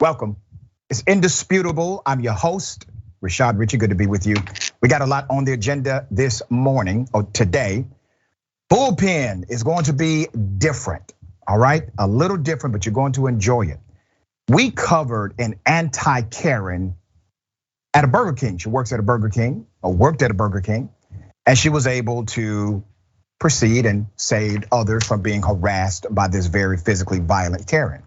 Welcome. It's indisputable. I'm your host, Rashad Richey. Good to be with you. We got a lot on the agenda this morning or today. Bullpen is going to be different, all right? A little different, but you're going to enjoy it. We covered an anti-Karen at a Burger King. She works at a Burger King, or worked at a Burger King, and she was able to proceed and save others from being harassed by this very physically violent Karen.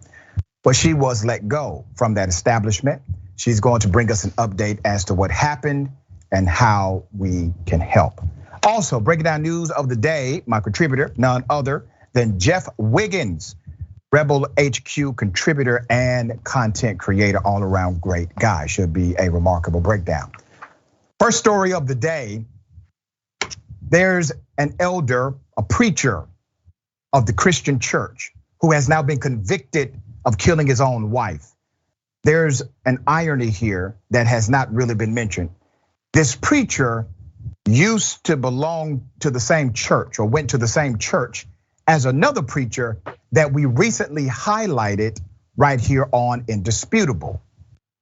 But she was let go from that establishment. She's going to bring us an update as to what happened and how we can help. Also, breaking down news of the day, my contributor, none other than Jeff Wiggins, Rebel HQ contributor and content creator, all around great guy. Should be a remarkable breakdown. First story of the day, there's an elder, a preacher of the Christian church who has now been convicted of killing his own wife. There's an irony here that has not really been mentioned. This preacher used to belong to the same church or went to the same church as another preacher that we recently highlighted right here on Indisputable.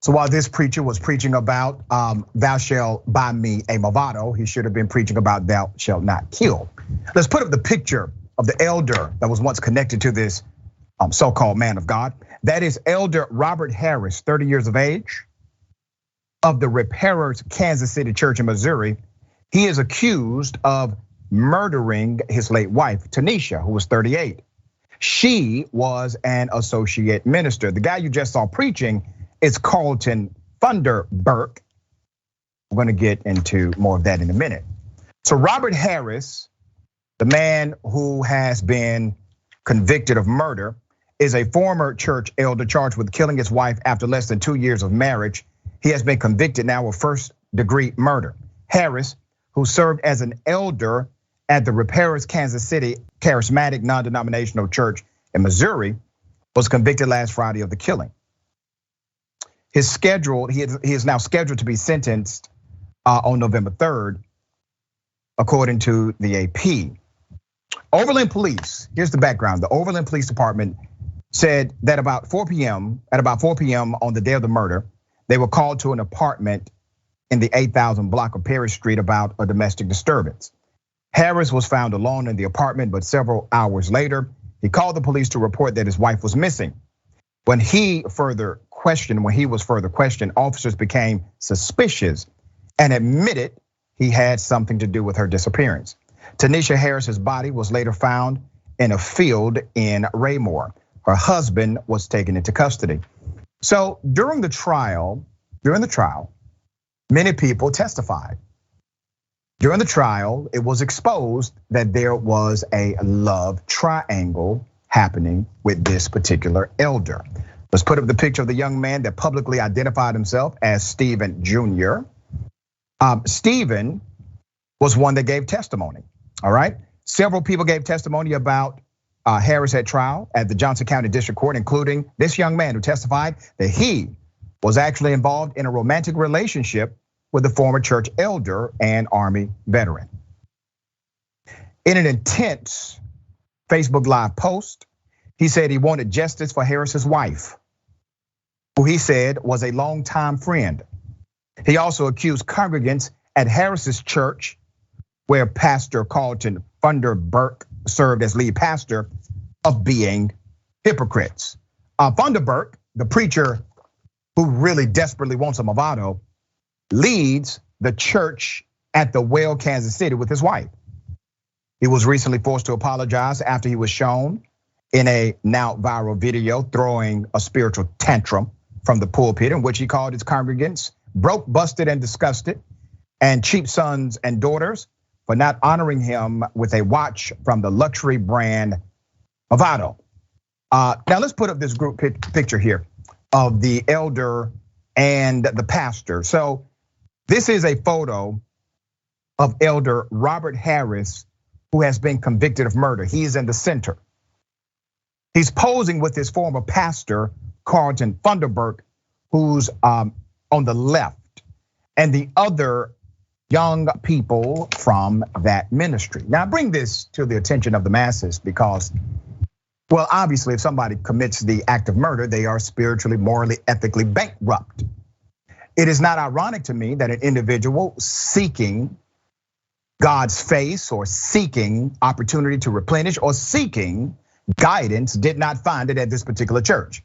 So while this preacher was preaching about thou shalt buy me a Movado, he should have been preaching about thou shalt not kill. Let's put up the picture of the elder that was once connected to this so-called man of God. That is Elder Robert Harris, 30 years of age, of the Repairers Kansas City Church in Missouri. He is accused of murdering his late wife, Tanisha, who was 38. She was an associate minister. The guy you just saw preaching is Carlton Funderburk. We're gonna get into more of that in a minute. So Robert Harris, the man who has been convicted of murder, is a former church elder charged with killing his wife after less than 2 years of marriage. He has been convicted now of first-degree murder. Harris, who served as an elder at the Repairers Kansas City Charismatic Non-Denominational Church in Missouri, was convicted last Friday of the killing. He is now scheduled to be sentenced on November 3rd, according to the AP. Overland Police, here's the background. The Overland Police Department said that at about 4 p.m. on the day of the murder, they were called to an apartment in the 8,000 block of Perry Street about a domestic disturbance. Harris was found alone in the apartment, but several hours later, he called the police to report that his wife was missing. When he was further questioned, officers became suspicious and admitted he had something to do with her disappearance. Tanisha Harris's body was later found in a field in Raymore. Her husband was taken into custody. So during the trial, many people testified. During the trial, it was exposed that there was a love triangle happening with this particular elder. Let's put up the picture of the young man that publicly identified himself as Stephen Jr. Stephen was one that gave testimony, all right? Several people gave testimony about Harris at trial at the Johnson County District Court, including this young man who testified that he was actually involved in a romantic relationship with a former church elder and Army veteran. In an intense Facebook Live post, he said he wanted justice for Harris's wife, who he said was a longtime friend. He also accused congregants at Harris's church, where Pastor Carlton Funderburk served as lead pastor, of being hypocrites. Funderburk, the preacher who really desperately wants a Movado, leads the church at the Well, Kansas City with his wife. He was recently forced to apologize after he was shown in a now viral video throwing a spiritual tantrum from the pulpit, in which he called his congregants broke, busted, and disgusted, and cheap sons and daughters for not honoring him with a watch from the luxury brand Movado. Now let's put up this group picture here of the elder and the pastor. So this is a photo of Elder Robert Harris, who has been convicted of murder. He is in the center. He's posing with his former pastor, Carlton Funderburk, who's on the left, and the other young people from that ministry. Now I bring this to the attention of the masses because Well, obviously, if somebody commits the act of murder, they are spiritually, morally, ethically bankrupt. It is not ironic to me that an individual seeking God's face or seeking opportunity to replenish or seeking guidance did not find it at this particular church.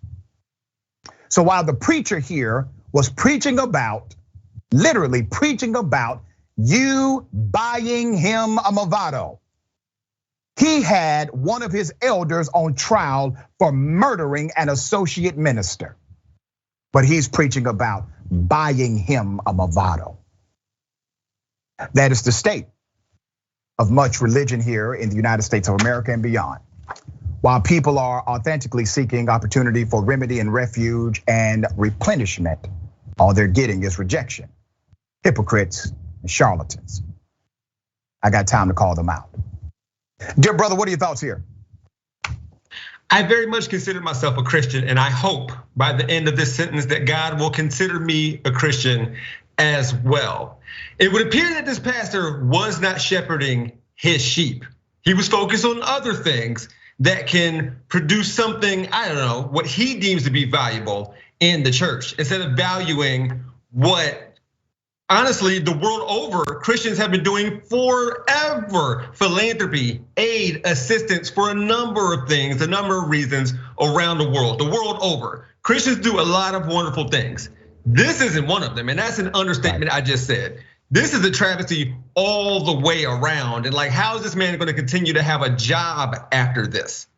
So while the preacher here was preaching about, literally preaching about you buying him a Movado, he had one of his elders on trial for murdering an associate minister. But he's preaching about buying him a Movado. That is the state of much religion here in the United States of America and beyond. While people are authentically seeking opportunity for remedy and refuge and replenishment, all they're getting is rejection, hypocrites, and charlatans. I got time to call them out. Dear brother, what are your thoughts here? I very much consider myself a Christian, and I hope by the end of this sentence that God will consider me a Christian as well. It would appear that this pastor was not shepherding his sheep. He was focused on other things that can produce something, I don't know, what he deems to be valuable in the church, instead of valuing what, honestly, the world over, Christians have been doing forever: philanthropy, aid, assistance for a number of things, a number of reasons around the world over. Christians do a lot of wonderful things. This isn't one of them, and that's an understatement I just said. This is a travesty all the way around. And like, how is this man gonna continue to have a job after this?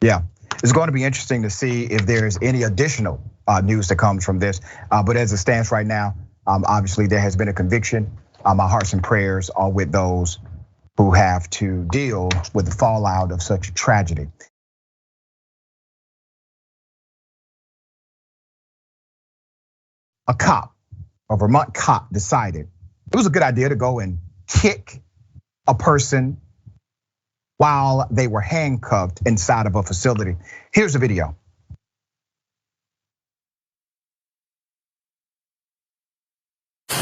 Yeah, it's going to be interesting to see if there's any additional news that comes from this. But as it stands right now, obviously there has been a conviction. My hearts and prayers are with those who have to deal with the fallout of such tragedy. A Vermont cop decided it was a good idea to go and kick a person while they were handcuffed inside of a facility. Here's the video.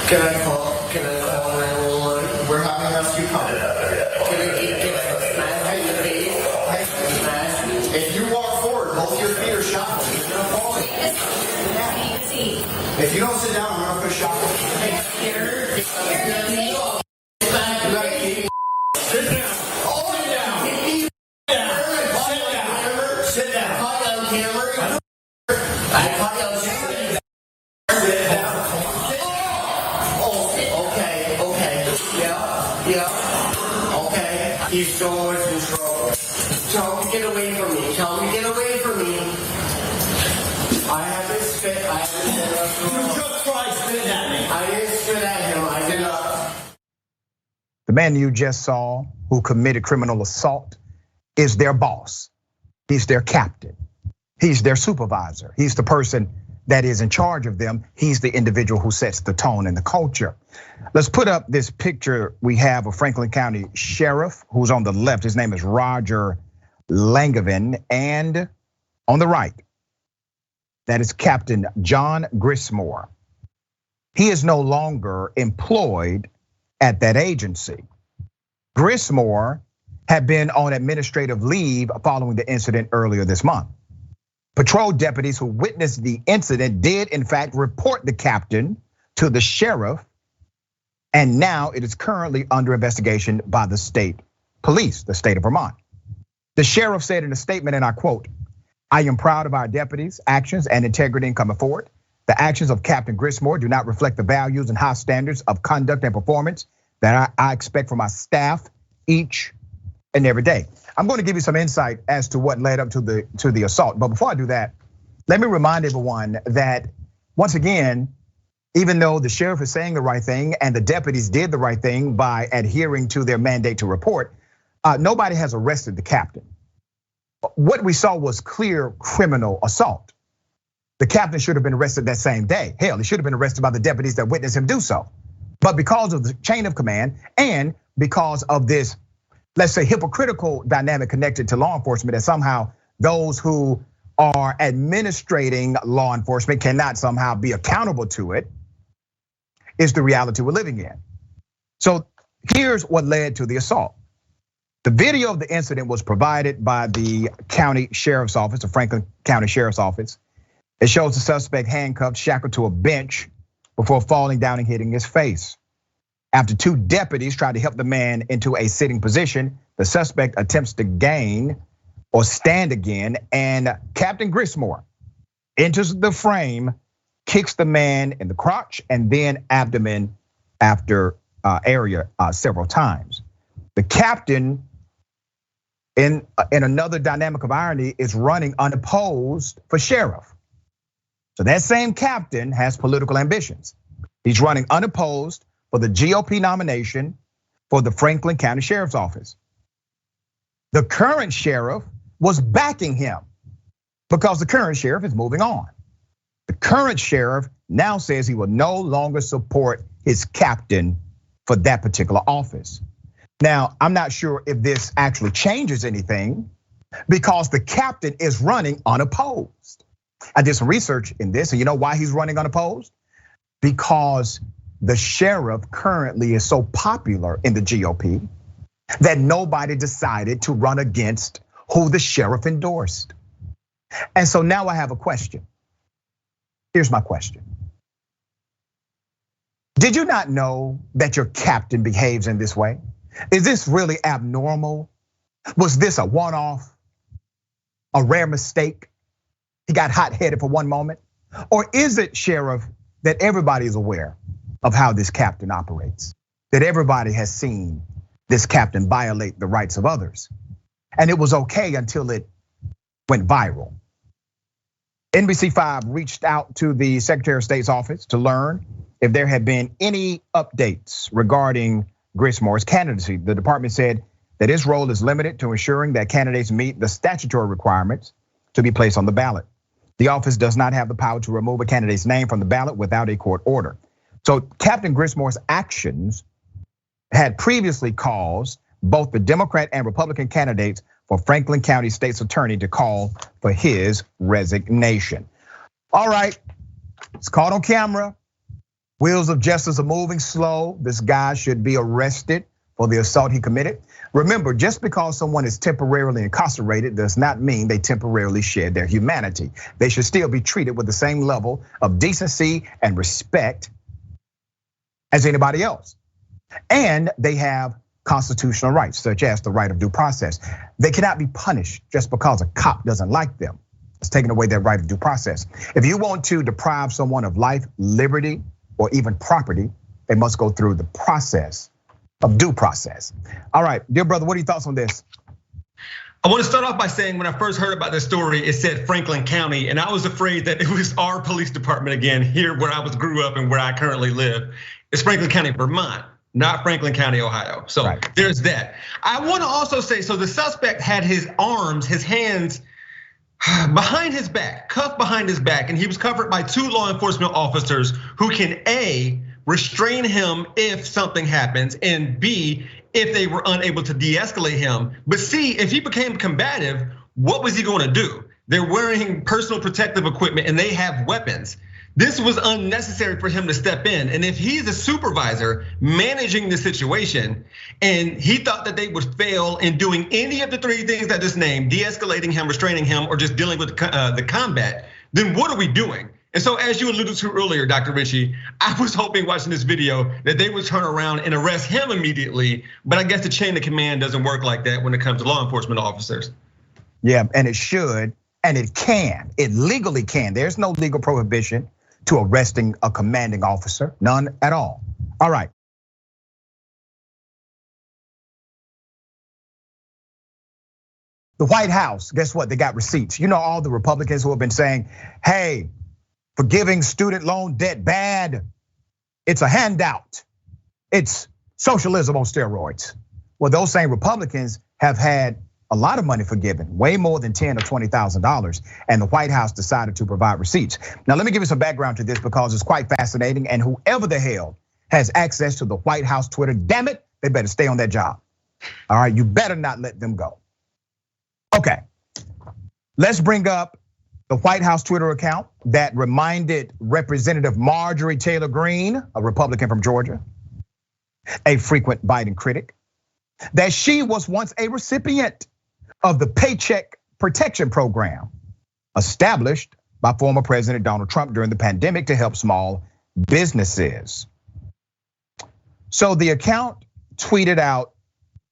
Can I call 911? We're having a rescue call. Can I smash your face? Smash. If you walk forward, both your feet are shackled. You're gonna fall. If you don't sit down, I'm gonna put a shackle. Sit down. Hold it down. Sit down. Caught you on camera. I caught you on camera. Sit down. Yeah. Okay. He's so much in trouble. Tell him to get away from me. Tell him to get away from me. I haven't spit. You just tried spitting at me. I didn't spit at him. I did not. The man you just saw who committed criminal assault is their boss. He's their captain. He's their supervisor. He's the person that is in charge of them. He's the individual who sets the tone and the culture. Let's put up this picture we have of Franklin County Sheriff, who's on the left. His name is Roger Langevin, and on the right, that is Captain John Grismore. He is no longer employed at that agency. Grismore had been on administrative leave following the incident earlier this month. Patrol deputies who witnessed the incident did in fact report the captain to the sheriff, and now it is currently under investigation by the state police, the state of Vermont. The sheriff said in a statement, and I quote, "I am proud of our deputies' actions and integrity in coming forward. The actions of Captain Grismore do not reflect the values and high standards of conduct and performance that I expect from my staff each and every day." I'm going to give you some insight as to what led up to the assault. But before I do that, let me remind everyone that once again, even though the sheriff is saying the right thing and the deputies did the right thing by adhering to their mandate to report, nobody has arrested the captain. What we saw was clear criminal assault. The captain should have been arrested that same day. Hell, he should have been arrested by the deputies that witnessed him do so. But because of the chain of command and because of this, let's say, hypocritical dynamic connected to law enforcement, that somehow those who are administrating law enforcement cannot somehow be accountable to it, is the reality we're living in. So here's what led to the assault. The video of the incident was provided by the county sheriff's office, the Franklin County Sheriff's Office. It shows the suspect handcuffed, shackled to a bench before falling down and hitting his face. After 2 deputies tried to help the man into a sitting position, the suspect attempts to gain or stand again, and Captain Grismore enters the frame, kicks the man in the crotch and then abdomen area several times. The captain, in another dynamic of irony, is running unopposed for sheriff. So that same captain has political ambitions. He's running unopposed for the GOP nomination for the Franklin County Sheriff's Office. The current sheriff was backing him because the current sheriff is moving on. The current sheriff now says he will no longer support his captain for that particular office. Now, I'm not sure if this actually changes anything because the captain is running unopposed. I did some research in this, and you know why he's running unopposed? Because the sheriff currently is so popular in the GOP that nobody decided to run against who the sheriff endorsed. And so now I have a question. Here's my question. Did you not know that your captain behaves in this way? Is this really abnormal? Was this a one-off, a rare mistake? He got hot-headed for one moment? Or is it, Sheriff, that everybody is aware of how this captain operates? That everybody has seen this captain violate the rights of others? And it was okay until it went viral. NBC5 reached out to the Secretary of State's office to learn if there had been any updates regarding Grismore's candidacy. The department said that his role is limited to ensuring that candidates meet the statutory requirements to be placed on the ballot. The office does not have the power to remove a candidate's name from the ballot without a court order. So Captain Grismore's actions had previously caused both the Democrat and Republican candidates for Franklin County State's attorney to call for his resignation. All right, it's caught on camera. Wheels of justice are moving slow. This guy should be arrested for the assault he committed. Remember, just because someone is temporarily incarcerated does not mean they temporarily shed their humanity. They should still be treated with the same level of decency and respect as anybody else. And they have constitutional rights, such as the right of due process. They cannot be punished just because a cop doesn't like them. It's taking away their right of due process. If you want to deprive someone of life, liberty, or even property, they must go through the process of due process. All right, dear brother, what are your thoughts on this? I want to start off by saying when I first heard about this story, it said Franklin County, and I was afraid that it was our police department again, here where I grew up and where I currently live. It's Franklin County, Vermont, not Franklin County, Ohio. So right. There's that. I want to also say, so the suspect had his arms, his hands behind his back, cuffed behind his back, and he was covered by 2 law enforcement officers who can A, restrain him if something happens, and B, if they were unable to de-escalate him. But C, if he became combative, what was he going to do? They're wearing personal protective equipment and they have weapons. This was unnecessary for him to step in. And if he's a supervisor managing the situation and he thought that they would fail in doing any of the 3 things that I just named, de-escalating him, restraining him, or just dealing with the combat, then what are we doing? And so as you alluded to earlier, Dr. Richie, I was hoping watching this video that they would turn around and arrest him immediately. But I guess the chain of command doesn't work like that when it comes to law enforcement officers. Yeah, and it should, and it can, it legally can. There's no legal prohibition to arresting a commanding officer, none at all. All right. The White House, guess what? They got receipts. You know, all the Republicans who have been saying, hey, forgiving student loan debt bad. It's a handout. It's socialism on steroids. Well, those same Republicans have had a lot of money forgiven, way more than $10,000 or $20,000, and the White House decided to provide receipts. Now, let me give you some background to this because it's quite fascinating, and whoever the hell has access to the White House Twitter, damn it, they better stay on that job. All right, you better not let them go. Okay, let's bring up the White House Twitter account that reminded Representative Marjorie Taylor Greene, a Republican from Georgia, a frequent Biden critic, that she was once a recipient of the Paycheck Protection Program established by former President Donald Trump during the pandemic to help small businesses. So the account tweeted out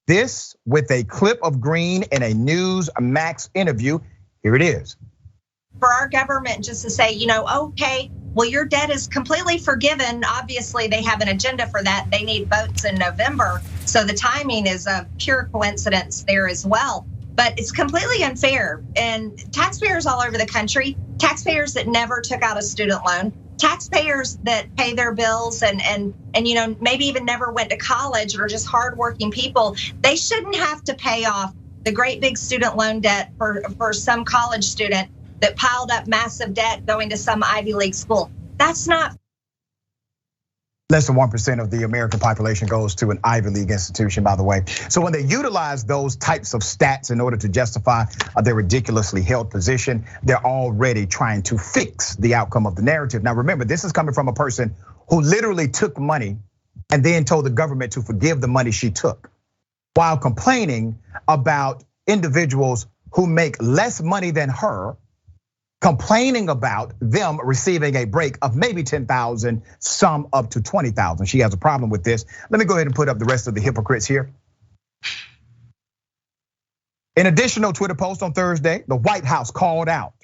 this with a clip of Green in a Newsmax interview. Here it is. For our government just to say, okay, well, your debt is completely forgiven. Obviously, they have an agenda for that. They need votes in November. So the timing is a pure coincidence there as well. But it's completely unfair. And taxpayers all over the country, taxpayers that never took out a student loan, taxpayers that pay their bills and maybe even never went to college or just hardworking people, they shouldn't have to pay off the great big student loan debt for some college student that piled up massive debt going to some Ivy League school. That's not. Less than 1% of the American population goes to an Ivy League institution, by the way. So when they utilize those types of stats in order to justify their ridiculously held position, they're already trying to fix the outcome of the narrative. Now remember, this is coming from a person who literally took money and then told the government to forgive the money she took, while complaining about individuals who make less money than her, complaining about them receiving a break of maybe 10,000, some up to 20,000. She has a problem with this. Let me go ahead and put up the rest of the hypocrites here. In additional Twitter post on Thursday, the White House called out,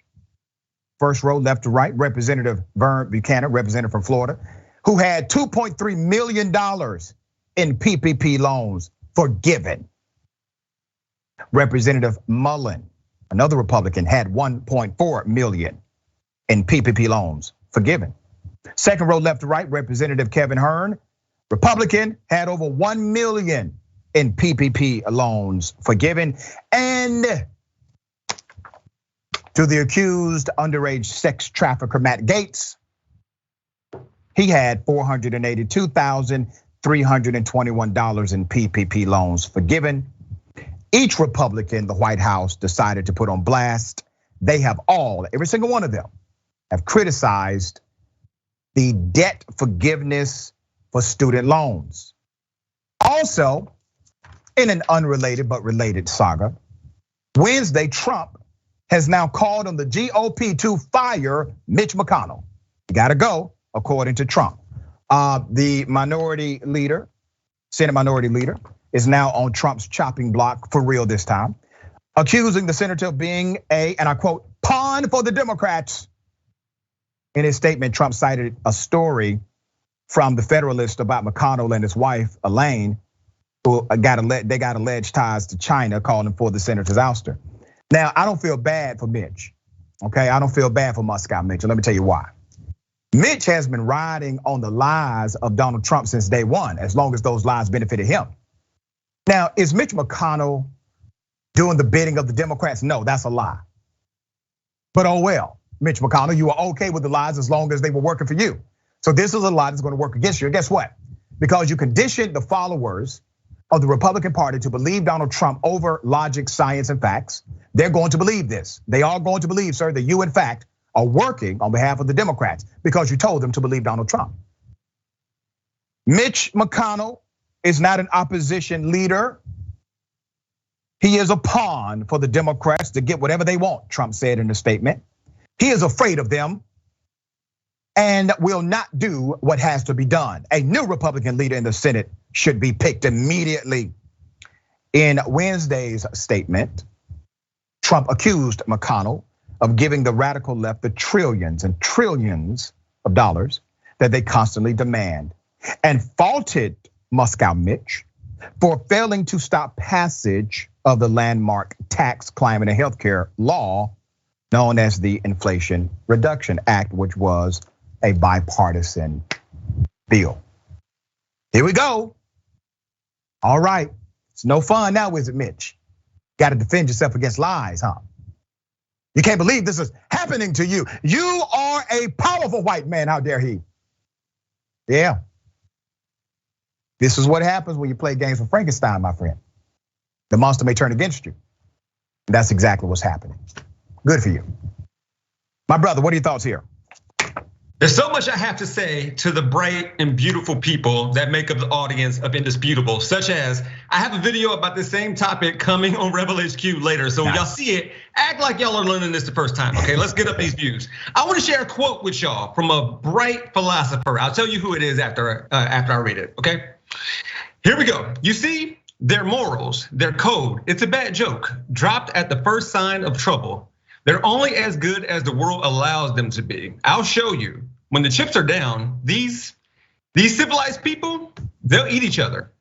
first row left to right, Representative Vern Buchanan, representative from Florida, who had $2.3 million in PPP loans forgiven. Representative Mullen, another Republican, had 1.4 million in PPP loans forgiven. Second row left to right, Representative Kevin Hern, Republican, had over 1 million in PPP loans forgiven. And to the accused underage sex trafficker Matt Gaetz, he had $482,321 in PPP loans forgiven. Each Republican the White House decided to put on blast. They have all, every single one of them, have criticized the debt forgiveness for student loans. Also, in an unrelated but related saga, Wednesday, Trump has now called on the GOP to fire Mitch McConnell. You gotta go, according to Trump. The minority leader, Senate minority leader, is now on Trump's chopping block for real this time, accusing the senator of being and I quote, pawn for the Democrats. In his statement, Trump cited a story from the Federalist about McConnell and his wife, Elaine, who got alleged ties to China, calling for the senator's ouster. Now, I don't feel bad for Mitch, okay? I don't feel bad for Moscow Mitch, let me tell you why. Mitch has been riding on the lies of Donald Trump since day one, as long as those lies benefited him. Now, is Mitch McConnell doing the bidding of the Democrats? No, that's a lie. But oh well, Mitch McConnell, you were okay with the lies as long as they were working for you. So this is a lie that's gonna work against you. And guess what? Because you conditioned the followers of the Republican Party to believe Donald Trump over logic, science, and facts, they're going to believe this. They are going to believe, sir, that you in fact are working on behalf of the Democrats because you told them to believe Donald Trump. Mitch McConnell is not an opposition leader. He is a pawn for the Democrats to get whatever they want, Trump said in a statement. He is afraid of them and will not do what has to be done. A new Republican leader in the Senate should be picked immediately. In Wednesday's statement, Trump accused McConnell of giving the radical left the trillions and trillions of dollars that they constantly demand, and faulted Moscow Mitch for failing to stop passage of the landmark tax, climate, and healthcare law known as the Inflation Reduction Act, which was a bipartisan bill. Here we go. All right, it's no fun now, is it, Mitch? Got to defend yourself against lies, huh? You can't believe this is happening to you. You are a powerful white man, how dare he? Yeah. This is what happens when you play games with Frankenstein, my friend. The monster may turn against you. And that's exactly what's happening. Good for you. My brother, what are your thoughts here? There's so much I have to say to the bright and beautiful people that make up the audience of Indisputable, such as I have a video about this same topic coming on Rebel HQ later. So y'all see it, act like y'all are learning this the first time, okay? Let's get up these views. I wanna share a quote with y'all from a bright philosopher. I'll tell you who it is after I read it, okay? Here we go. You see, their morals, their code, it's a bad joke, dropped at the first sign of trouble. They're only as good as the world allows them to be. I'll show you. When the chips are down, these civilized people, they'll eat each other.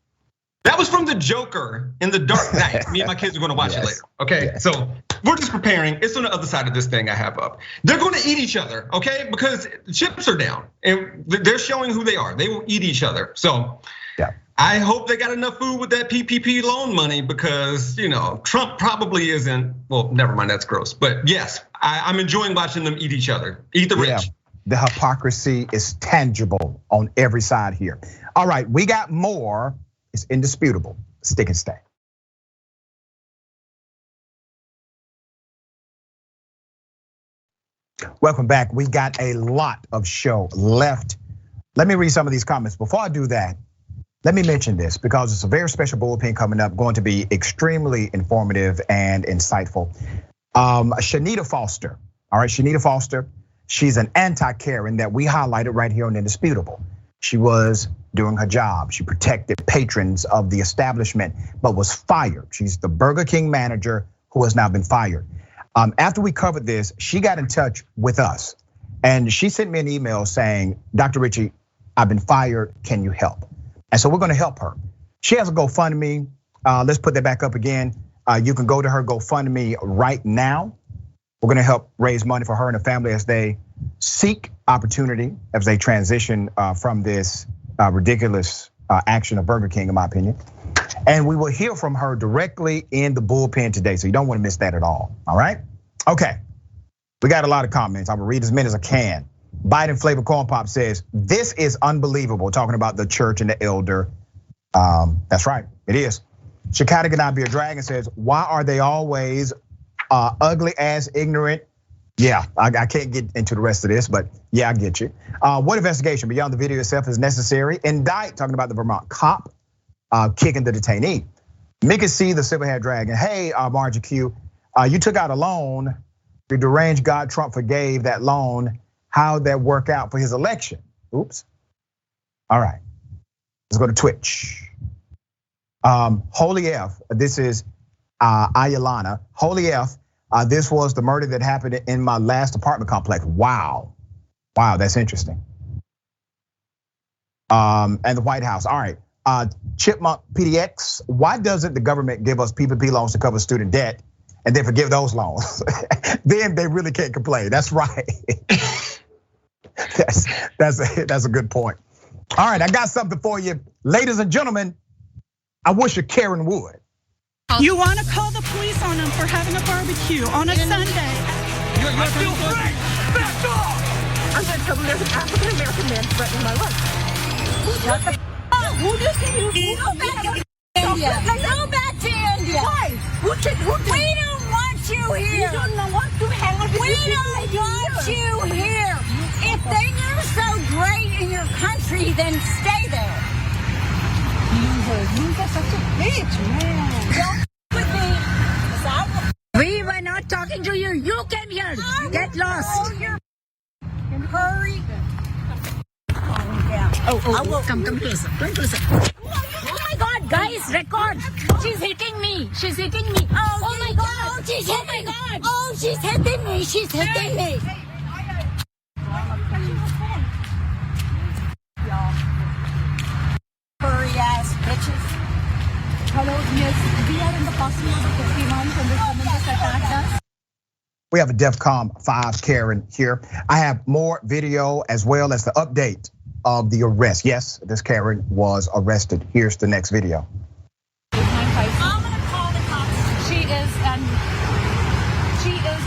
That was from the Joker in The Dark Knight. Me and my kids are gonna watch it later, okay? So we're just preparing. It's on the other side of this thing I have up. They're gonna eat each other, okay? Because the chips are down and they're showing who they are. They will eat each other. So I hope they got enough food with that PPP loan money because Trump probably isn't, well, never mind, that's gross. But yes, I'm enjoying watching them eat each other, eat the rich. Yeah, the hypocrisy is tangible on every side here. All right, we got more, it's indisputable, stick and stay. Welcome back, we got a lot of show left. Let me read some of these comments. Before I do that, let me mention this because it's a very special bullpen coming up, going to be extremely informative and insightful. Shanita Foster, all right, Shanita Foster, she's an anti-Karen that we highlighted right here on Indisputable. She was doing her job. She protected patrons of the establishment, but was fired. She's the Burger King manager who has now been fired. After we covered this, she got in touch with us and she sent me an email saying, Dr. Richie, I've been fired, can you help? And so we're gonna help her. She has a GoFundMe. Let's put that back up again. You can go to her GoFundMe right now. We're gonna help raise money for her and her family as they seek opportunity, as they transition from this ridiculous action of Burger King, in my opinion. And we will hear from her directly in the bullpen today, so you don't wanna miss that at all right? Okay, we got a lot of comments. I'm gonna read as many as I can. Biden Flavor Corn Pop says, this is unbelievable, talking about the church and the elder. That's right, it is. Chicago Cannot Be a Dragon says, why are they always ugly ass ignorant? Yeah, I can't get into the rest of this, but yeah, I get you. What investigation beyond the video itself is necessary? Indict, talking about the Vermont cop kicking the detainee. Mickey C, the silver-haired dragon. Hey, Margie Q, you took out a loan. The deranged God Trump forgave that loan. How'd that work out for his election? Oops. All right, let's go to Twitch. Holy F, this is Ayalana. Holy F, this was the murder that happened in my last apartment complex. Wow, that's interesting. And the White House, all right. Chipmunk PDX, why doesn't the government give us PPP loans to cover student debt and then forgive those loans? Then they really can't complain, that's right. That's a good point. All right, I got something for you. Ladies and gentlemen, I wish a Karen would. You want to call the police on them for having a barbecue on a Sunday. I feel free. Back off. I'm going to tell them there's an African-American man threatening my life. Who do you think you go back to India? Go back to India. Why? We don't want you here. You don't want to hang out with We don't want you here. If they are so great in your country, then stay there. You're such a bitch, man. Don't with me. We were not talking to you. You came here. Get lost. Hurry. Come closer. Come closer. Oh my God, guys, record. She's hitting me. Oh my God. She's hitting me. Oh, she's hitting me. She's hitting me. Furry ass bitches. Hello, yes, we are in the passing of 50 months and this woman just attacked us. We have a DEFCON 5 Karen here. I have more video as well as the update of the arrest. Yes, this Karen was arrested. Here's the next video. I'm gonna call the cops. She is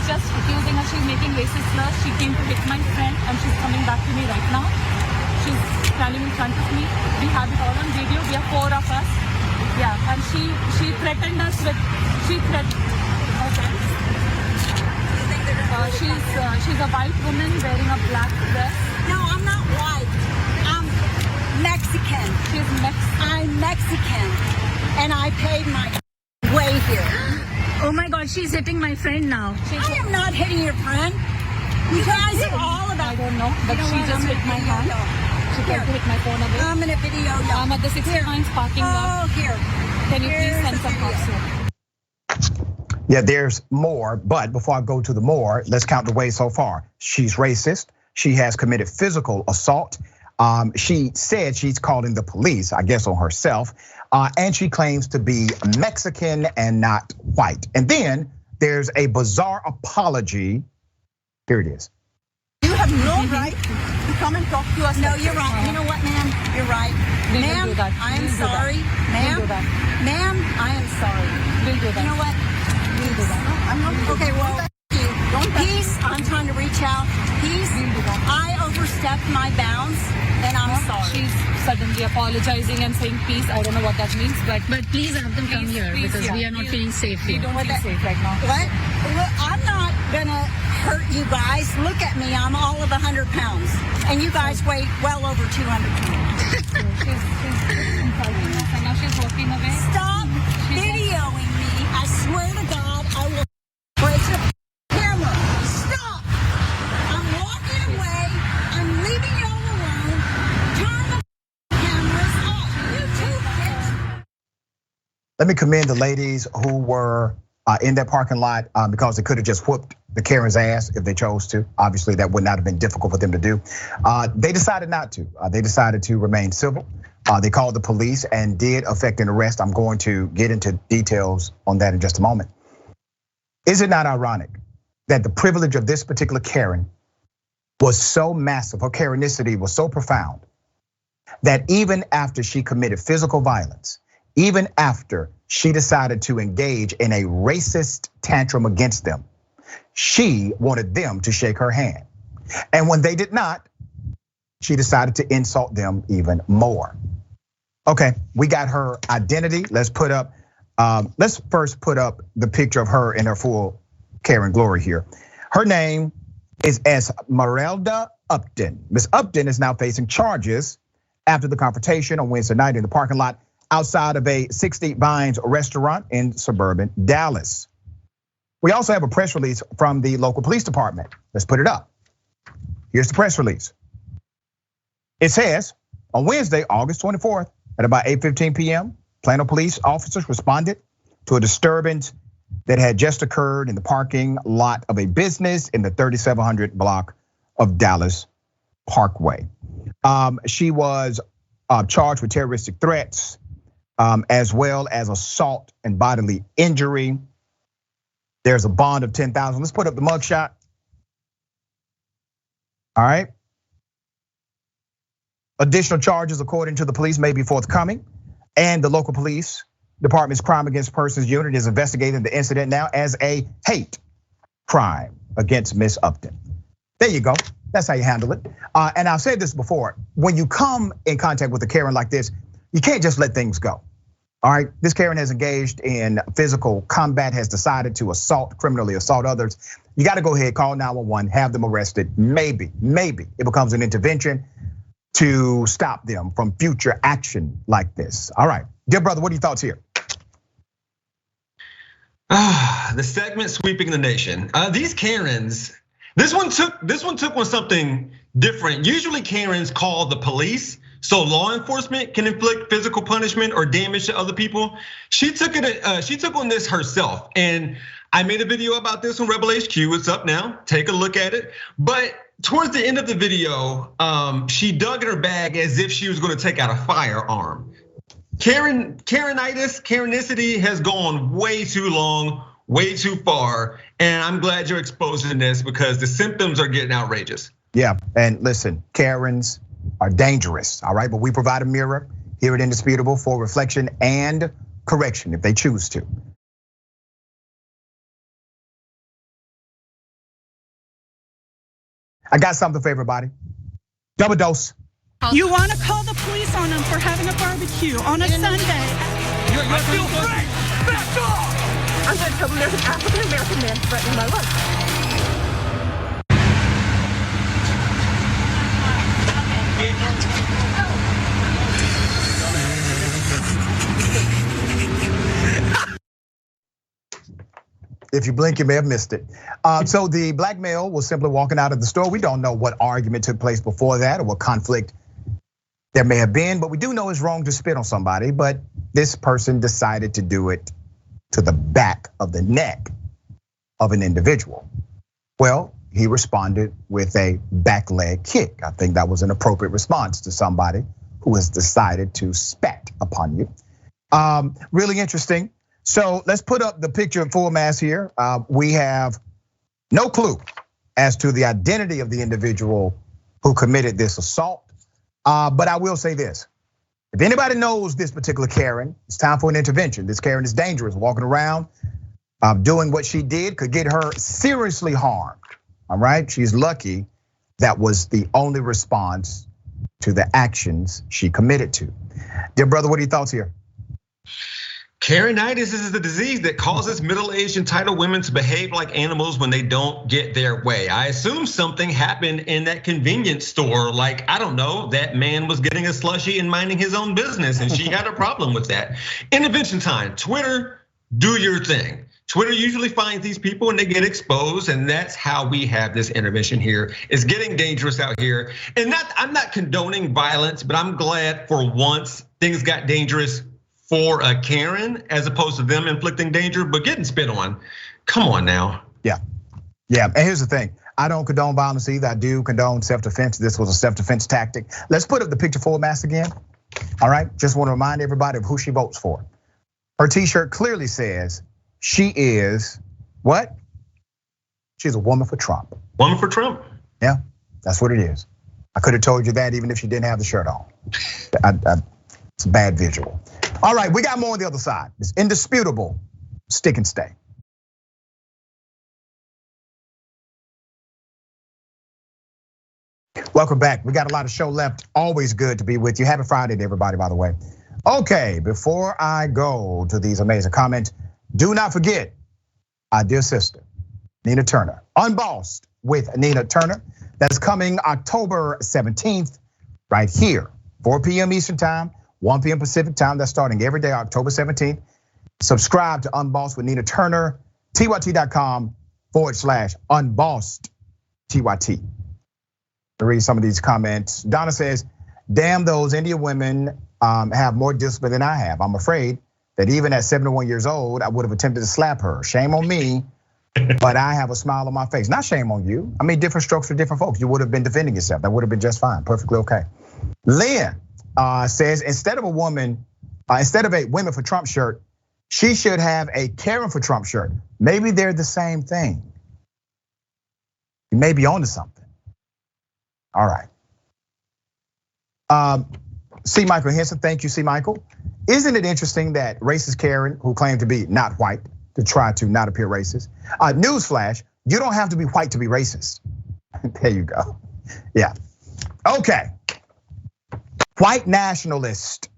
just accusing us. She's making racist slurs. She came to hit my friend and she's coming back to me right now. She's standing in front of me. We have it all on video. We are 4 of us. Yeah, and she threatened us with, okay. She's a white woman wearing a black dress. No, I'm not white. I'm Mexican. She's Mexican. I'm Mexican, and I paid my way here. Oh my God, she's hitting my friend now. I am not hitting your friend. You guys are all about. I don't know, but she just hit my hand. She tried to hit my phone away. I'm gonna video you. I'm at the 69 parking lot. Oh, here. Can you please Here's send the some video. cops here? Yeah, there's more, but before I go to the more, let's count the ways so far. She's racist. She has committed physical assault. She said she's calling the police, I guess, on herself. And she claims to be Mexican and not white. And then there's a bizarre apology. Here it is. You have no right to come and talk to us. No, you're wrong. You know what, ma'am? You're right. We will Ma'am, do that. I am We'll do that. sorry. We'll Ma'am, do that. ma'am, I am sorry. We'll do that. You know what? We'll do that. I'm not. Okay, well, peace. I'm trying to reach out. Peace. We'll do that. I overstepped my bounds, and I'm sorry. She's suddenly apologizing and saying peace. I don't know what that means, but Please have them come here because we are not feeling safe we here. don't feel safe right now. What? Well, I'm not gonna hurt you guys. Look at me. I'm all of 100 pounds, and you guys weigh well over 200 pounds. She's insulting us and now she's walking away. Stop videoing me. I swear to God, I will break the camera. Stop. I'm walking away. I'm leaving y'all alone. Turn the cameras off. You two bitch. Let me commend the ladies who were in that parking lot because they could have just whooped the Karen's ass if they chose to. Obviously, that would not have been difficult for them to do. They decided not to. They decided to remain civil. They called the police and did effect an arrest. I'm going to get into details on that in just a moment. Is it not ironic that the privilege of this particular Karen was so massive, her Karenicity was so profound, that even after she committed physical violence, even after she decided to engage in a racist tantrum against them, she wanted them to shake her hand. And when they did not, she decided to insult them even more. Okay, we got her identity. Let's first put up the picture of her in her full Karen glory here. Her name is Esmeralda Upton. Miss Upton is now facing charges after the confrontation on Wednesday night in the parking lot outside of a 60 Vines restaurant in suburban Dallas. We also have a press release from the local police department. Let's put it up. Here's the press release. It says, on Wednesday, August 24th, at about 8:15 p.m., Plano police officers responded to a disturbance that had just occurred in the parking lot of a business in the 3700 block of Dallas Parkway. She was charged with terroristic threats, as well as assault and bodily injury. There's a bond of $10,000. Let's put up the mugshot. All right. Additional charges, according to the police, may be forthcoming. And the local police department's crime against persons unit is investigating the incident now as a hate crime against Miss Upton. There you go. That's how you handle it. And I've said this before. When you come in contact with a Karen like this, you can't just let things go. All right, this Karen has engaged in physical combat, has decided to criminally assault others. You got to go ahead, call 911, have them arrested. Maybe it becomes an intervention to stop them from future action like this. All right, dear brother, what are your thoughts here? The segment sweeping the nation. These Karens, this one took on something different. Usually Karens call the police so law enforcement can inflict physical punishment or damage to other people. She took on this herself, and I made a video about this on Rebel HQ. It's up now. Take a look at it. But towards the end of the video, she dug in her bag as if she was going to take out a firearm. Karenicity has gone way too long, way too far, and I'm glad you're exposing this because the symptoms are getting outrageous. Yeah, and listen, Karens are dangerous, all right? But we provide a mirror here at Indisputable for reflection and correction if they choose to. I got something for everybody. Double dose. You want to call the police on them for having a barbecue on a Sunday. You're still free! Back off! I'm going to tell them there's an African American man threatening my life. If you blink, you may have missed it. So the black male was simply walking out of the store. We don't know what argument took place before that or what conflict there may have been, but we do know it's wrong to spit on somebody. But this person decided to do it to the back of the neck of an individual. Well, he responded with a back leg kick. I think that was an appropriate response to somebody who has decided to spat upon you. Really interesting. So let's put up the picture in full mass here. We have no clue as to the identity of the individual who committed this assault. But I will say this. If anybody knows this particular Karen, it's time for an intervention. This Karen is dangerous, walking around, doing what she did could get her seriously harmed, all right? She's lucky that was the only response to the actions she committed to. Dear brother, what are your thoughts here? Karenitis is the disease that causes middle-aged entitled women to behave like animals when they don't get their way. I assume something happened in that convenience store. Like, I don't know, that man was getting a slushie and minding his own business and she had a problem with that. Intervention time, Twitter, do your thing. Twitter usually finds these people and they get exposed, and that's how we have this intervention here. It's getting dangerous out here. And I'm not condoning violence, but I'm glad for once things got dangerous for a Karen as opposed to them inflicting danger, but getting spit on. Come on now. Yeah. And here's the thing. I don't condone violence either. I do condone self-defense. This was a self-defense tactic. Let's put up the picture full mass again. All right, just want to remind everybody of who she votes for. Her t-shirt clearly says she is what? She's a woman for Trump. Woman for Trump? Yeah, that's what it is. I could have told you that even if she didn't have the shirt on. It's a bad visual. All right, we got more on the other side. It's indisputable, stick and stay. Welcome back. We got a lot of show left. Always good to be with you. Happy Friday to everybody, by the way. Okay, before I go to these amazing comments, do not forget our dear sister, Nina Turner. Unbossed with Nina Turner. That's coming October 17th, right here, 4 p.m. Eastern time, 1 p.m. Pacific time. That's starting every day, October 17th. Subscribe to Unbossed with Nina Turner, tyt.com/unbossed TYT. To read some of these comments. Donna says, damn, those Indian women have more discipline than I have. I'm afraid that even at 71 years old, I would have attempted to slap her. Shame on me, but I have a smile on my face. Not shame on you. I mean, different strokes for different folks. You would have been defending yourself. That would have been just fine, perfectly okay. Lynn says, instead of a woman for Trump shirt, she should have a Karen for Trump shirt. Maybe they're the same thing. You may be onto something. All right. C. Michael Henson, thank you, C. Michael. Isn't it interesting that racist Karen, who claimed to be not white, to try to not appear racist? Newsflash, you don't have to be white to be racist. There you go. Yeah. Okay. White nationalists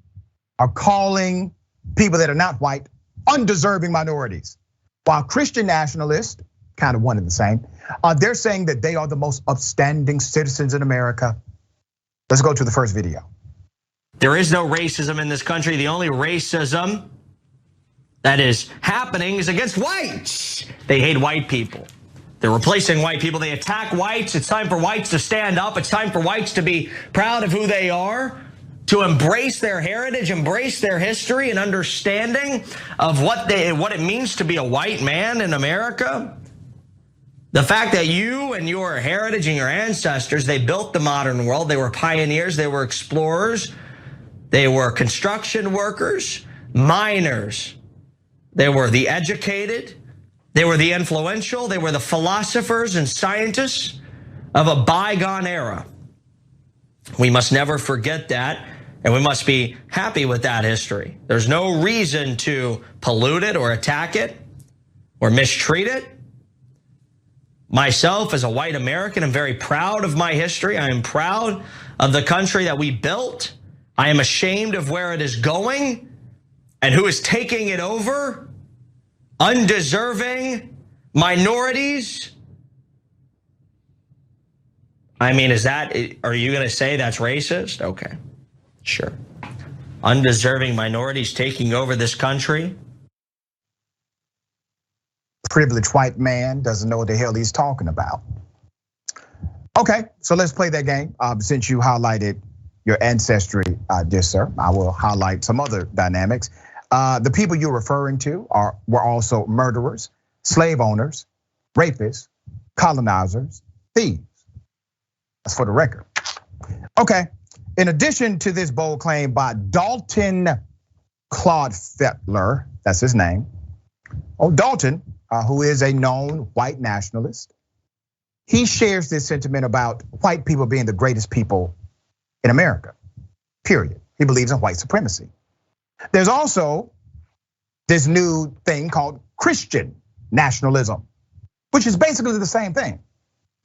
are calling people that are not white undeserving minorities, while Christian nationalists, kind of one and the same, they're saying that they are the most upstanding citizens in America. Let's go to the first video. There is no racism in this country. The only racism that is happening is against whites. They hate white people. They're replacing white people. They attack whites. It's time for whites to stand up. It's time for whites to be proud of who they are, to embrace their heritage, embrace their history and understanding of what it means to be a white man in America. The fact that you and your heritage and your ancestors, they built the modern world. They were pioneers, they were explorers, they were construction workers, miners. They were the educated, they were the influential, they were the philosophers and scientists of a bygone era. We must never forget that, and we must be happy with that history. There's no reason to pollute it or attack it or mistreat it. Myself, as a white American, I'm very proud of my history. I am proud of the country that we built. I am ashamed of where it is going and who is taking it over. Undeserving minorities. I mean, are you going to say that's racist? Okay, sure. Undeserving minorities taking over this country. privileged white man doesn't know what the hell he's talking about. Okay, so let's play that game. Since you highlighted your ancestry, dear sir, I will highlight some other dynamics. The people you're referring to were also murderers, slave owners, rapists, colonizers, thieves. That's for the record. Okay, in addition to this bold claim by Dalton Claude Fettler, that's his name. Dalton, who is a known white nationalist, he shares this sentiment about white people being the greatest people in America, period. He believes in white supremacy. There's also this new thing called Christian nationalism, which is basically the same thing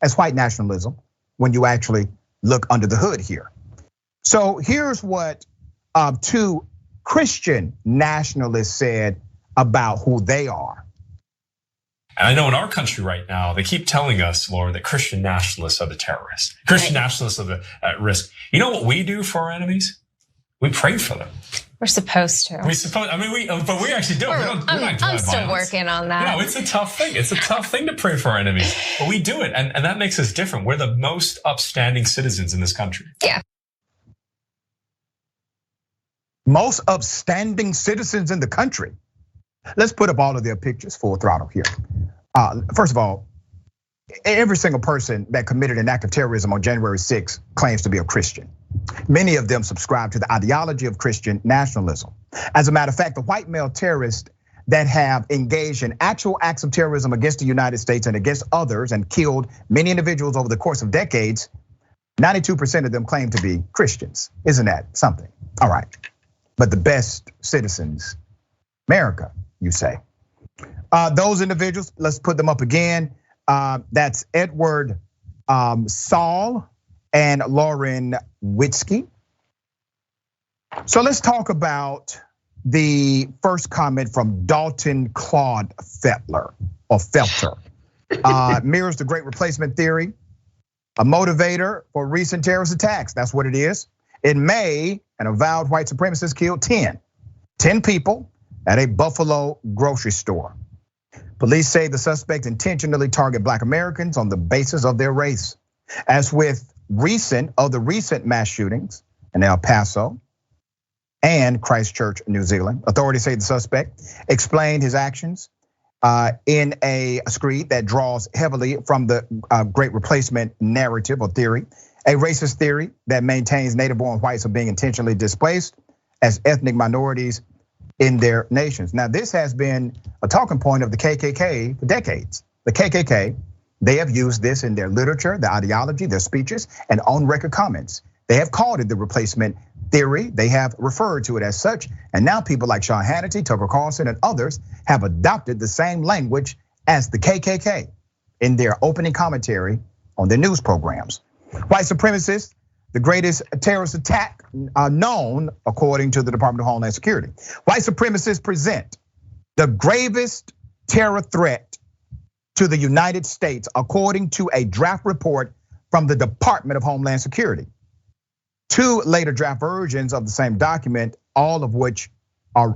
as white nationalism when you actually look under the hood here. So here's what two Christian nationalists said about who they are. And I know in our country right now, they keep telling us, Laura, that Christian nationalists are the terrorists. Christian nationalists are at risk. You know what we do for our enemies? We pray for them. We're supposed to. But we actually do. I'm still working on that. No, it's a tough thing. It's a tough thing to pray for our enemies, but we do it, and that makes us different. We're the most upstanding citizens in this country. Yeah. Most upstanding citizens in the country. Let's put up all of their pictures full throttle here. First of all, every single person that committed an act of terrorism on January 6th claims to be a Christian. Many of them subscribe to the ideology of Christian nationalism. As a matter of fact, the white male terrorists that have engaged in actual acts of terrorism against the United States and against others and killed many individuals over the course of decades, 92% of them claim to be Christians. Isn't that something? All right, but the best citizens, America, you say. Those individuals, let's put them up again. That's Edward Saul and Lauren Witzke. So let's talk about the first comment from Dalton Claude Fettler or Felter. Mirrors the great replacement theory, a motivator for recent terrorist attacks. That's what it is. In May, an avowed white supremacist killed 10 people at a Buffalo grocery store. Police say the suspect intentionally targeted Black Americans on the basis of their race. As with the recent mass shootings in El Paso and Christchurch, New Zealand, authorities say the suspect explained his actions in a screed that draws heavily from the great replacement narrative or theory, a racist theory that maintains native-born whites are being intentionally displaced as ethnic minorities in their nations. Now, this has been a talking point of the KKK for decades. The KKK, they have used this in their literature, their ideology, their speeches, and on record comments. They have called it the replacement theory. They have referred to it as such. And now people like Sean Hannity, Tucker Carlson, and others have adopted the same language as the KKK in their opening commentary on their news programs. White supremacists, the greatest terrorist attack known, according to the Department of Homeland Security. White supremacists present the gravest terror threat to the United States, according to a draft report from the Department of Homeland Security. Two later draft versions of the same document, all of which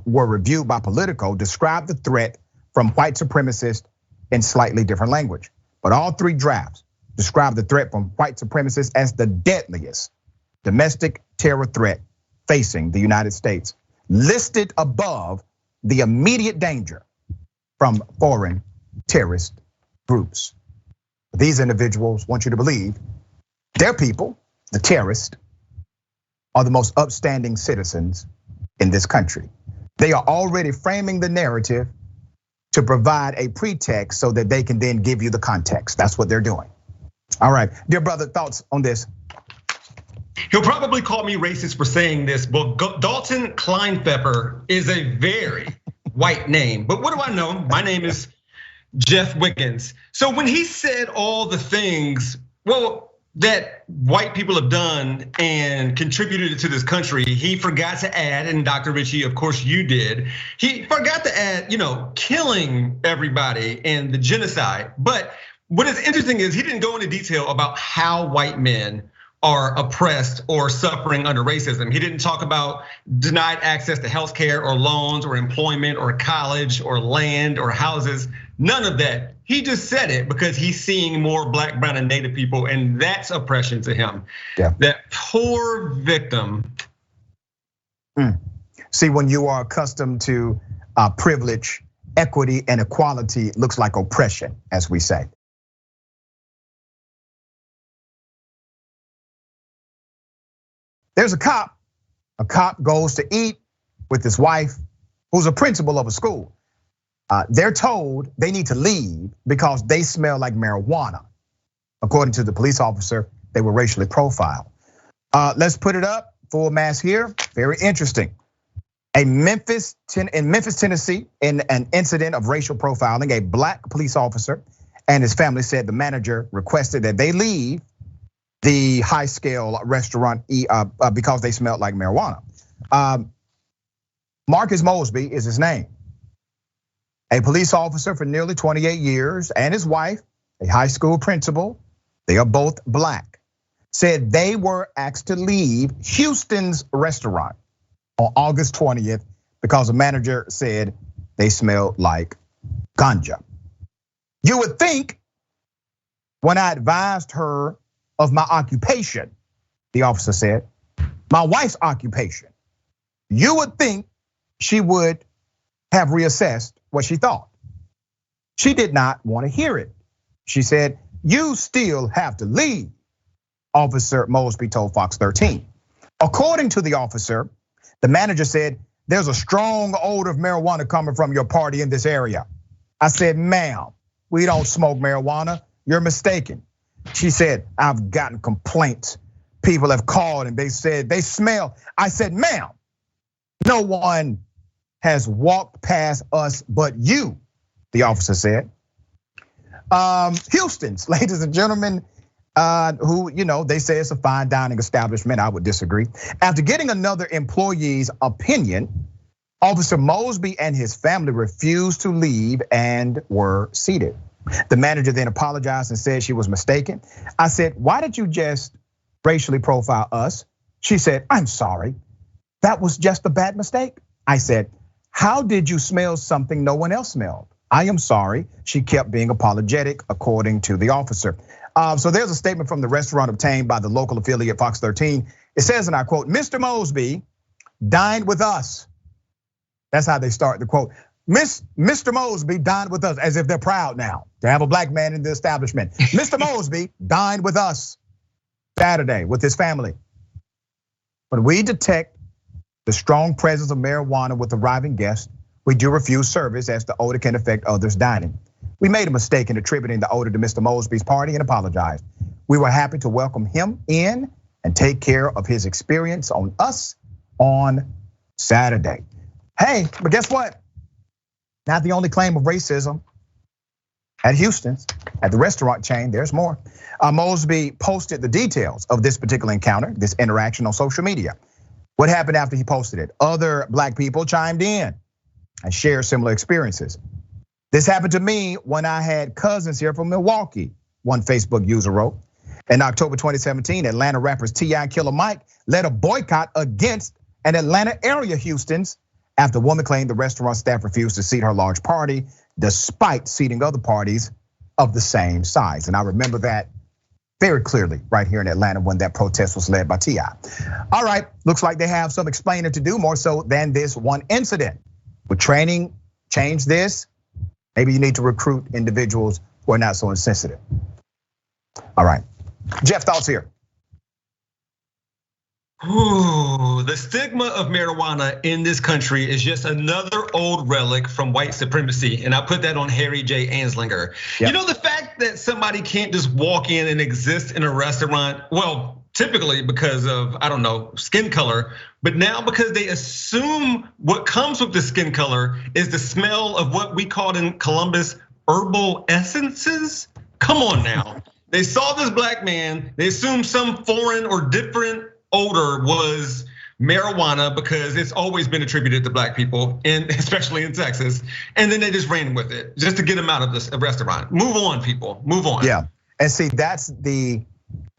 were reviewed by Politico, describe the threat from white supremacists in slightly different language. But all three drafts describe the threat from white supremacists as the deadliest domestic terror threat facing the United States, listed above the immediate danger from foreign terrorist groups. These individuals want you to believe their people, the terrorists, are the most upstanding citizens in this country. They are already framing the narrative to provide a pretext so that they can then give you the context. That's what they're doing. All right, dear brother, thoughts on this? He'll probably call me racist for saying this, but Dalton Kleinpepper is a very white name. But what do I know? My name is Jeff Wiggins. So when he said all the things, well, that white people have done and contributed to this country, he forgot to add, and Dr. Richie, of course you did, he forgot to add, killing everybody and the genocide. But what is interesting is he didn't go into detail about how white men are oppressed or suffering under racism. He didn't talk about denied access to healthcare or loans or employment or college or land or houses. None of that. He just said it because he's seeing more Black, brown, and Native people, and that's oppression to him. Yeah. That poor victim. See, when you are accustomed to privilege, equity, and equality, looks like oppression, as we say. There's a cop. A cop goes to eat with his wife, who's a principal of a school. They're told they need to leave because they smell like marijuana. According to the police officer, they were racially profiled. Let's put it up, full mass here. Very interesting. In Memphis, Tennessee, in an incident of racial profiling, a Black police officer and his family said the manager requested that they leave the high-scale restaurant because they smelled like marijuana. Marcus Mosby is his name. A police officer for nearly 28 years and his wife, a high school principal, they are both Black, said they were asked to leave Houston's restaurant on August 20th because the manager said they smelled like ganja. You would think when I advised her of my occupation, the officer said, my wife's occupation, you would think she would have reassessed what she thought. She did not want to hear it. She said, you still have to leave, Officer Mosby told Fox 13. According to the officer, the manager said, there's a strong odor of marijuana coming from your party in this area. I said, ma'am, we don't smoke marijuana. You're mistaken. She said, I've gotten complaints. People have called and they said they smell. I said, ma'am, no one has walked past us but you, the officer said. Houston's, ladies and gentlemen, who, they say it's a fine dining establishment. I would disagree. After getting another employee's opinion, Officer Mosby and his family refused to leave and were seated. The manager then apologized and said she was mistaken. I said, why did you just racially profile us? She said, I'm sorry. That was just a bad mistake. I said, how did you smell something no one else smelled? I am sorry. She kept being apologetic, according to the officer. So there's a statement from the restaurant obtained by the local affiliate Fox 13. It says, and I quote, Mr. Mosby dined with us. That's how they start the quote. Mr. Mosby dined with us, as if they're proud now to have a Black man in the establishment. Mr. Mosby dined with us Saturday with his family. When we detect the strong presence of marijuana with arriving guests, we do refuse service as the odor can affect others dining. We made a mistake in attributing the odor to Mr. Mosby's party and apologized. We were happy to welcome him in and take care of his experience on us on Saturday. Hey, but guess what? Not the only claim of racism at Houston's, at the restaurant chain, there's more. Mosby posted the details of this particular encounter, this interaction on social media. What happened after he posted it? Other Black people chimed in and shared similar experiences. This happened to me when I had cousins here from Milwaukee, one Facebook user wrote. In October 2017, Atlanta rappers T.I. and Killer Mike led a boycott against an Atlanta area Houston's after a woman claimed the restaurant staff refused to seat her large party despite seating other parties of the same size. And I remember that very clearly right here in Atlanta when that protest was led by T.I. All right, looks like they have some explaining to do, more so than this one incident. Would training change this? Maybe you need to recruit individuals who are not so insensitive. All right, Jeff, thoughts here. Ooh, the stigma of marijuana in this country is just another old relic from white supremacy. And I put that on Harry J. Anslinger. Yep. You know, the fact that somebody can't just walk in and exist in a restaurant, well, typically because of, I don't know, skin color, but now because they assume what comes with the skin color is the smell of what we called in Columbus herbal essences. Come on now. They saw this Black man, they assumed some foreign or different odor was marijuana because it's always been attributed to Black people, and especially in Texas. And then they just ran with it just to get them out of this restaurant. Move on, people, move on. Yeah, and see, that's the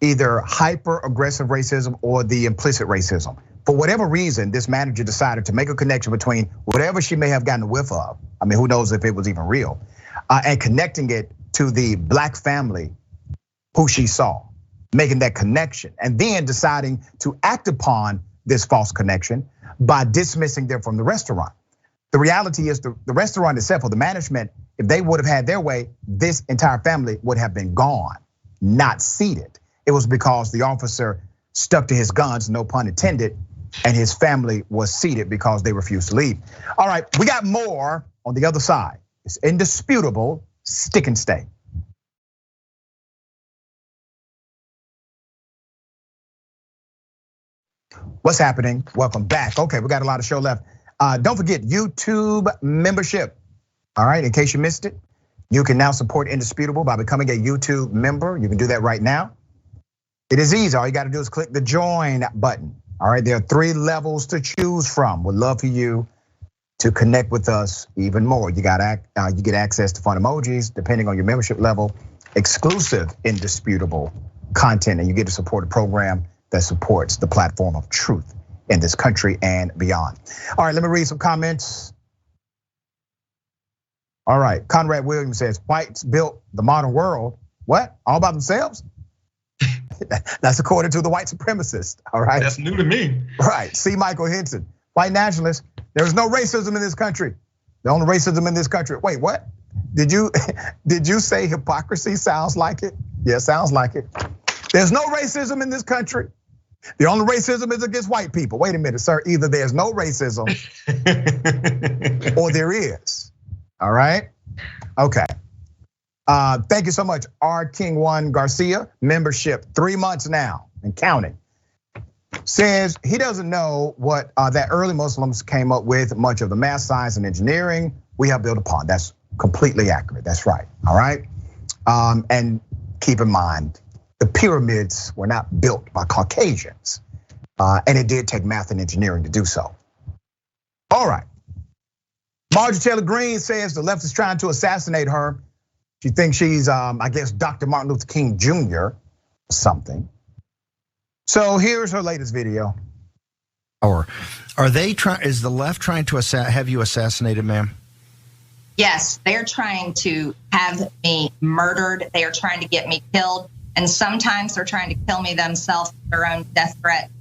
either hyper aggressive racism or the implicit racism. For whatever reason, this manager decided to make a connection between whatever she may have gotten a whiff of. I mean, who knows if it was even real, and connecting it to the black family who she saw, making that connection, and then deciding to act upon this false connection by dismissing them from the restaurant. The reality is the restaurant itself, or the management, if they would have had their way, this entire family would have been gone, not seated. It was because the officer stuck to his guns, no pun intended, and his family was seated because they refused to leave. All right, we got more on the other side. It's indisputable, stick and stay. What's happening? Welcome back. Okay, we got a lot of show left. Don't forget YouTube membership. All right, in case you missed it, you can now support Indisputable by becoming a YouTube member. You can do that right now. It is easy. All you got to do is click the join button. All right, there are 3 levels to choose from. We'd love for you to connect with us even more. You get access to fun emojis depending on your membership level, exclusive Indisputable content, and you get to support a program that supports the platform of truth in this country and beyond. All right, let me read some comments. All right, Conrad Williams says, whites built the modern world. What? All by themselves? That's according to the white supremacist, all right? That's new to me. Right, C. Michael Henson, white nationalist. There is no racism in this country. The only racism in this country. Wait, what? Did you say hypocrisy sounds like it? Yeah, sounds like it. There's no racism in this country. The only racism is against white people. Wait a minute, sir. Either there's no racism or there is. All right? Okay. Thank you so much, R. King 1 Garcia, membership 3 months now and counting. Says he doesn't know what that early Muslims came up with. Much of the math, science, and engineering we have built upon. That's completely accurate. That's right. All right. And keep in mind, the pyramids were not built by Caucasians, and it did take math and engineering to do so. All right. Marjorie Taylor Greene says the left is trying to assassinate her. She thinks she's, I guess, Dr. Martin Luther King Jr. or something. So here's her latest video. Or are they trying? Is the left trying to have you assassinated, ma'am? Yes, they're trying to have me murdered. They are trying to get me killed, and sometimes they're trying to kill me themselves, their own death threats,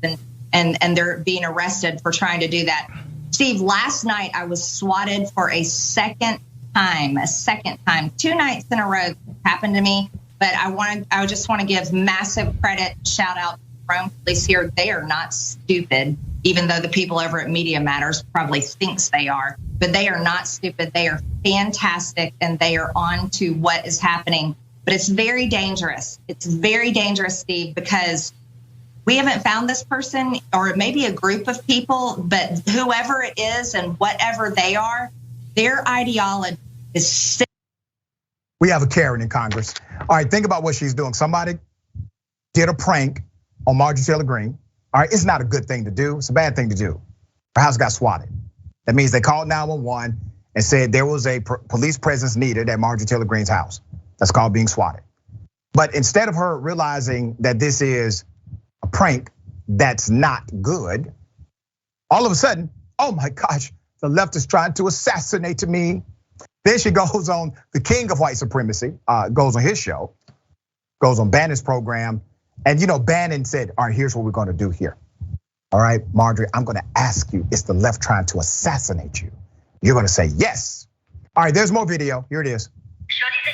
and they're being arrested for trying to do that. Steve, last night I was swatted for a second time. 2 nights in a row happened to me. But I just want to give massive credit, shout out to Rome Police here. They are not stupid, even though the people over at Media Matters probably thinks they are. But they are not stupid. They are fantastic, and they are on to what is happening. But it's very dangerous. It's very dangerous, Steve, because we haven't found this person, or maybe a group of people, but whoever it is and whatever they are, their ideology is sick. We have a Karen in Congress. All right, think about what she's doing. Somebody did a prank on Marjorie Taylor Greene. All right, it's not a good thing to do. It's a bad thing to do. Her house got swatted. That means they called 911 and said there was a police presence needed at Marjorie Taylor Greene's house. That's called being swatted. But instead of her realizing that this is a prank that's not good, all of a sudden, oh my gosh, the left is trying to assassinate me. Then she goes on the king of white supremacy, goes on his show, goes on Bannon's program. And Bannon said, all right, here's what we're gonna do here. All right, Marjorie, I'm gonna ask you, is the left trying to assassinate you? You're gonna say yes. All right, there's more video, here it is.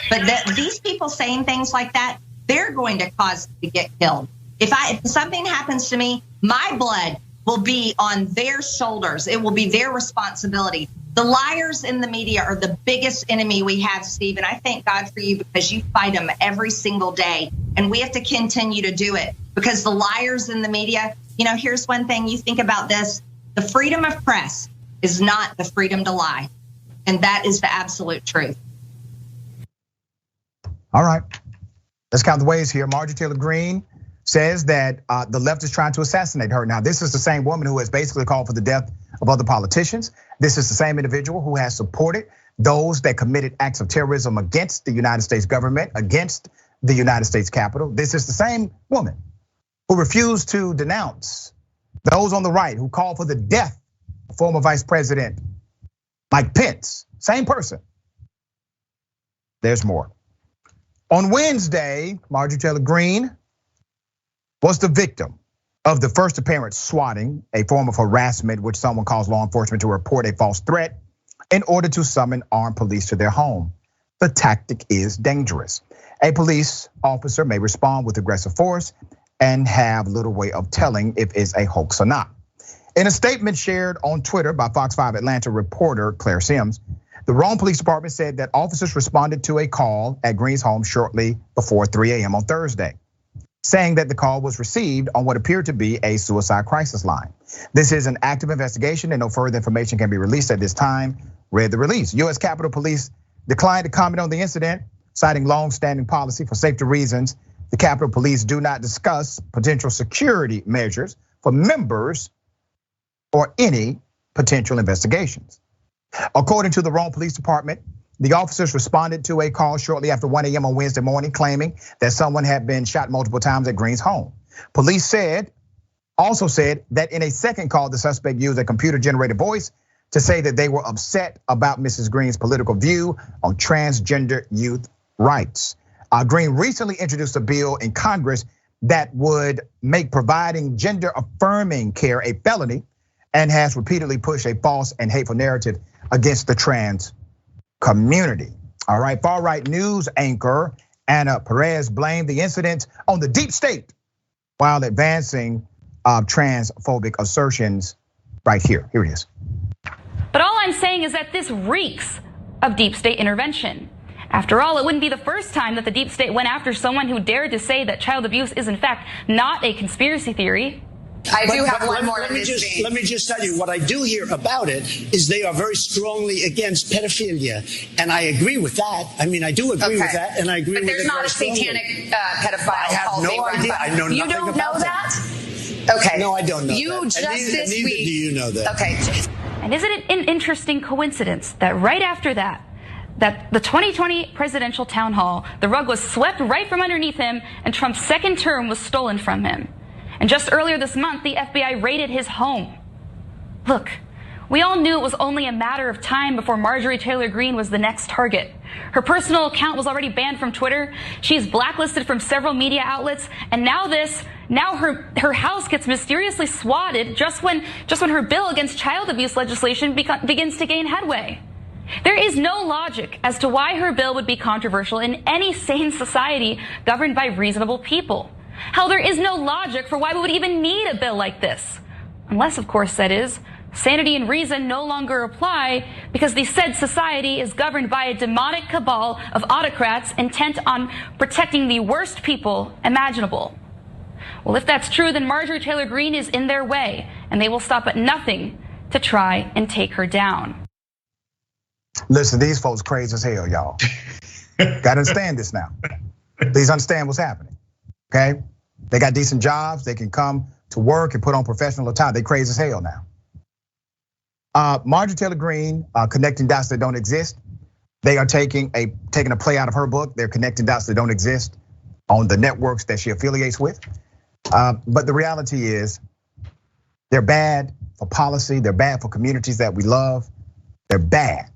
But these people saying things like that, they're going to cause to get killed. If something happens to me, my blood will be on their shoulders. It will be their responsibility. The liars in the media are the biggest enemy we have, Steve, and I thank God for you because you fight them every single day. And we have to continue to do it because the liars in the media, here's one thing you think about this. The freedom of press is not the freedom to lie. And that is the absolute truth. All right, let's count the ways here. Marjorie Taylor Greene says that the left is trying to assassinate her. Now, this is the same woman who has basically called for the death of other politicians. This is the same individual who has supported those that committed acts of terrorism against the United States government, against the United States Capitol. This is the same woman who refused to denounce those on the right who called for the death of former Vice President Mike Pence. Same person. There's more. On Wednesday, Marjorie Taylor Greene was the victim of the first apparent swatting, a form of harassment which someone calls law enforcement to report a false threat in order to summon armed police to their home. The tactic is dangerous. A police officer may respond with aggressive force and have little way of telling if it's a hoax or not. In a statement shared on Twitter by Fox 5 Atlanta reporter Claire Sims, the Rome Police Department said that officers responded to a call at Greene's home shortly before 3 a.m. on Thursday, saying that the call was received on what appeared to be a suicide crisis line. This is an active investigation and no further information can be released at this time, read the release. US Capitol Police declined to comment on the incident, citing long-standing policy for safety reasons. The Capitol Police do not discuss potential security measures for members or any potential investigations. According to the Rome Police Department, the officers responded to a call shortly after 1 a.m. on Wednesday morning claiming that someone had been shot multiple times at Greene's home. Police also said that in a second call, the suspect used a computer-generated voice to say that they were upset about Mrs. Greene's political view on transgender youth rights. Greene recently introduced a bill in Congress that would make providing gender-affirming care a felony and has repeatedly pushed a false and hateful narrative against the trans community. All right, far-right news anchor Anna Perez blamed the incident on the deep state while advancing transphobic assertions right here. Here it is. But all I'm saying is that this reeks of deep state intervention. After all, it wouldn't be the first time that the deep state went after someone who dared to say that child abuse is in fact not a conspiracy theory. I do have one more. Let me just tell you what I do hear about it is they are very strongly against pedophilia, and I agree with that. I mean, I do agree with that, and I agree with it. But there's not a satanic pedophile. I have no idea. I know nothing about that. You don't know that? Okay. No, I don't know that. You just this week. Neither do you know that. Okay. And isn't it an interesting coincidence that right after that the 2020 presidential town hall, the rug was swept right from underneath him, and Trump's second term was stolen from him. And just earlier this month, the FBI raided his home. Look, we all knew it was only a matter of time before Marjorie Taylor Greene was the next target. Her personal account was already banned from Twitter. She's blacklisted from several media outlets. And now her house gets mysteriously swatted just when her bill against child abuse legislation begins to gain headway. There is no logic as to why her bill would be controversial in any sane society governed by reasonable people. Hell, there is no logic for why we would even need a bill like this. Unless, of course, that is, sanity and reason no longer apply because the said society is governed by a demonic cabal of autocrats intent on protecting the worst people imaginable. Well, if that's true, then Marjorie Taylor Greene is in their way, and they will stop at nothing to try and take her down. Listen, these folks crazy as hell, y'all. Gotta understand this now. Please understand what's happening, okay? They got decent jobs, they can come to work and put on professional attire. They crazy as hell now. Marjorie Taylor Greene, connecting dots that don't exist. They are taking a play out of her book. They're connecting dots that don't exist on the networks that she affiliates with. But the reality is, they're bad for policy. They're bad for communities that we love. They're bad.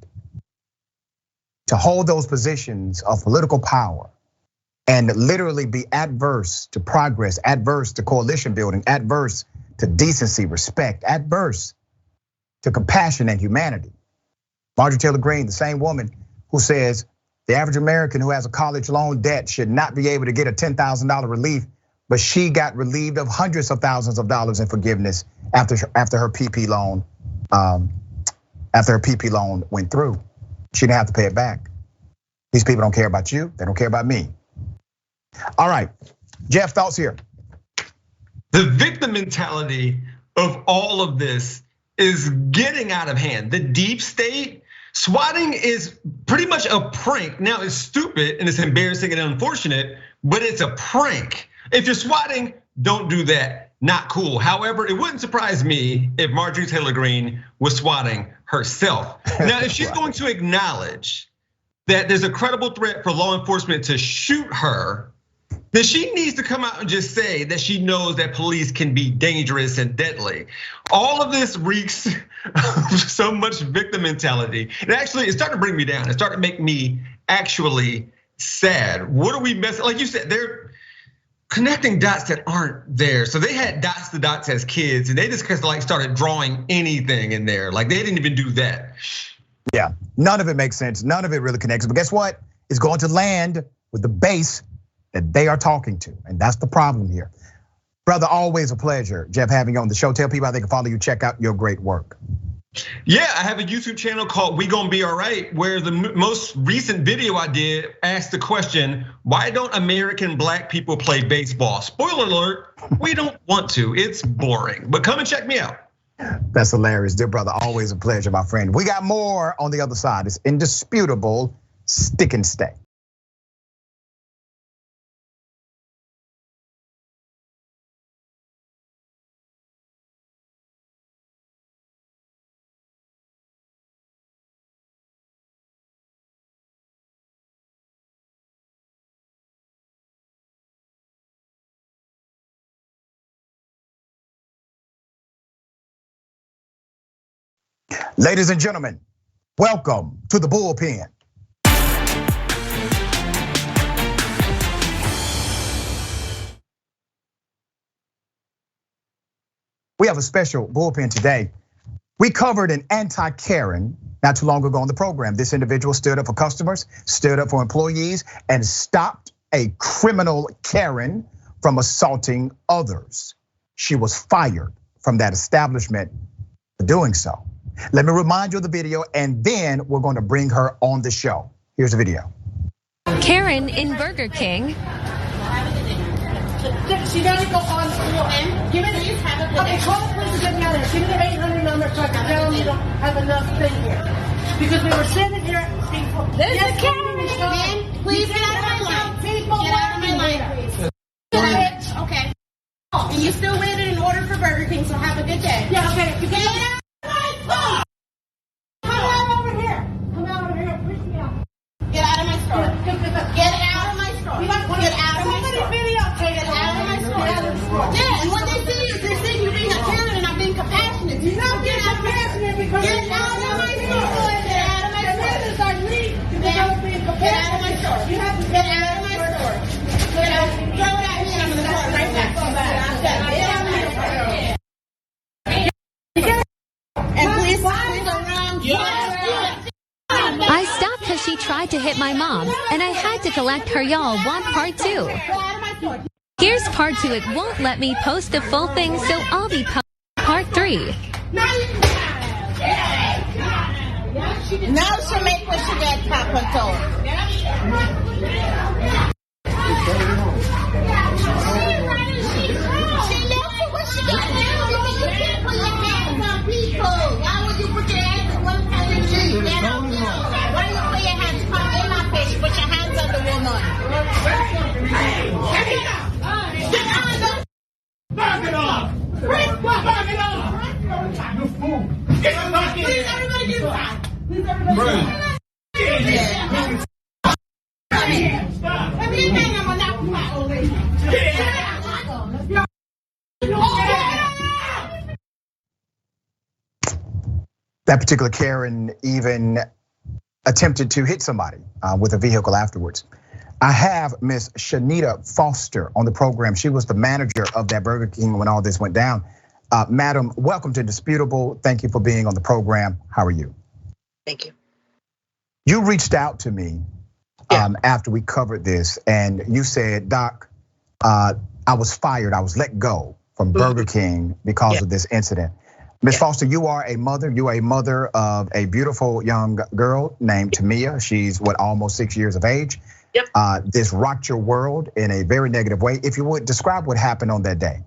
To hold those positions of political power and literally be adverse to progress, adverse to coalition building, adverse to decency, respect, adverse to compassion and humanity. Marjorie Taylor Greene, the same woman who says the average American who has a college loan debt should not be able to get a $10,000 relief, but she got relieved of hundreds of thousands of dollars in forgiveness after her PP loan, went through. She didn't have to pay it back. These people don't care about you. They don't care about me. All right, Jeff, thoughts here. The victim mentality of all of this is getting out of hand. The deep state, swatting is pretty much a prank. Now it's stupid and it's embarrassing and unfortunate, but it's a prank. If you're swatting, don't do that. Not cool. However, it wouldn't surprise me if Marjorie Taylor Greene was swatting herself. Now, if she's going to acknowledge that there's a credible threat for law enforcement to shoot her then she needs to come out and just say that she knows that police can be dangerous and deadly. All of this reeks of so much victim mentality. And actually, it started to bring me down. It started to make me actually sad. What are we messing? Like you said, they're connecting dots that aren't there. So they had dots to dots as kids, and they just like started drawing anything in there. Like they didn't even do that. Yeah, none of it makes sense. None of it really connects. But guess what? It's going to land with the base that they are talking to. And that's the problem here. Brother, always a pleasure, Jeff, having you on the show. Tell people how they can follow you, check out your great work. Yeah, I have a YouTube channel called We Gonna Be All Right, where the most recent video I did asked the question, why don't American black people play baseball? Spoiler alert, we don't want to, it's boring, but come and check me out. That's hilarious, dear brother, always a pleasure, my friend. We got more on the other side. It's indisputable, stick and stay. Ladies and gentlemen, welcome to the bullpen. We have a special bullpen today. We covered an anti-Karen not too long ago on the program. This individual stood up for customers, stood up for employees, and stopped a criminal Karen from assaulting others. She was fired from that establishment for doing so. Let me remind you of the video, and then we're going to bring her on the show. Here's the video. Karen in Burger King. She doesn't go on and give it a okay, call the police to get me out of here. Give me the 800 number so I can tell them you don't have enough thing here. Because we were sitting here. There's a Karen. Man, please get out of my line. Get out of my line, please. Okay. And you still waited in order for Burger King, so have a good day. Yeah, okay. You get out. Come out over here. Come out over here. Push me out. Get out of my store. Get out of my store. Get out of my store. Get out of my store. Yeah, and what they say is they're saying you're being a Karen and I'm being compassionate. You're not being compassionate because get out of my store. Get out of my store. Get out of my store. You have to get out of my store. Get out. Throw it at me and I'm gonna throw it right back. Get out of my store. And please around. I stopped because she tried to hit my mom, and I had to collect her. Y'all want part 2? Here's part 2. It won't let me post the full thing, so I'll be posting part 3. Now she'll make what she got Papa told. She knows what she got now. You can't put your hands on people. Why would you put your hands on one person? Why do you put your hands in my face? Put your hands on the woman. Back it off! Back it off! You fool! Get back in! Please, everybody get inside! Please, everybody get inside! Stop! Everything I'm gonna knock you out, old lady! That particular Karen even attempted to hit somebody with a vehicle afterwards. I have Miss Shanita Foster on the program. She was the manager of that Burger King when all this went down. Madam, welcome to Indisputable. Thank you for being on the program. How are you? Thank you. You reached out to me after we covered this, and you said, Doc, I was fired. I was let go from Burger King because of this incident. Ms. Foster, you are a mother. You are a mother of a beautiful young girl named Tamia. She's almost 6 years of age. This rocked your world in a very negative way. If you would describe what happened on that day.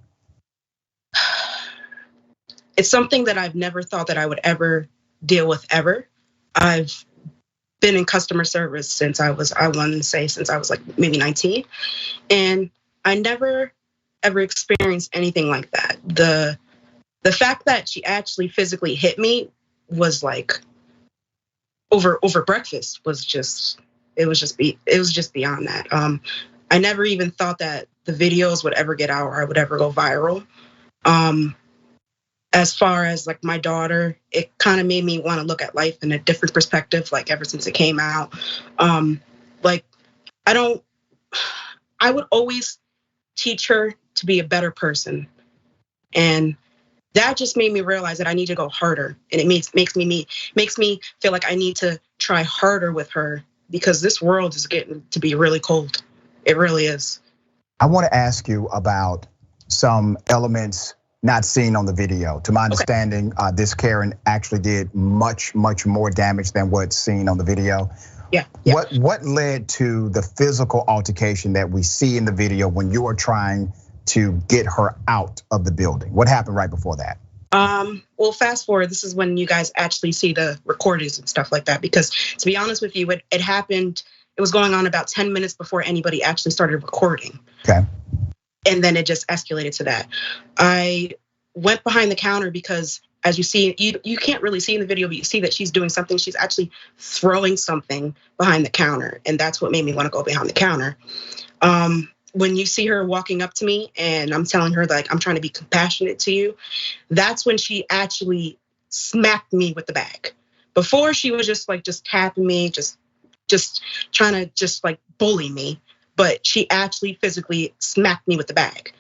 It's something that I've never thought that I would ever deal with ever. I've been in customer service since I was like maybe 19. And I never ever experienced anything like that. The fact that she actually physically hit me was like over breakfast was just beyond that. I never even thought that the videos would ever get out or I would ever go viral. As far as like my daughter, it kind of made me want to look at life in a different perspective, like ever since it came out. Like I would always teach her to be a better person. And that just made me realize that I need to go harder. And it makes me feel like I need to try harder with her because this world is getting to be really cold. It really is. I want to ask you about some elements not seen on the video. To my understanding, this Karen actually did much more damage than what's seen on the video. Yeah. What led to the physical altercation that we see in the video when you are trying to get her out of the building? What happened right before that? Well, fast forward, this is when you guys actually see the recordings and stuff like that. Because to be honest with you, it happened, it was going on about 10 minutes before anybody actually started recording. Okay. And then it just escalated to that. I went behind the counter because as you see, you can't really see in the video, but you see that she's doing something. She's actually throwing something behind the counter. And that's what made me want to go behind the counter. When you see her walking up to me and I'm telling her like, I'm trying to be compassionate to you, that's when she actually smacked me with the bag. Before she was just tapping me, just trying to just like bully me. But she actually physically smacked me with the bag.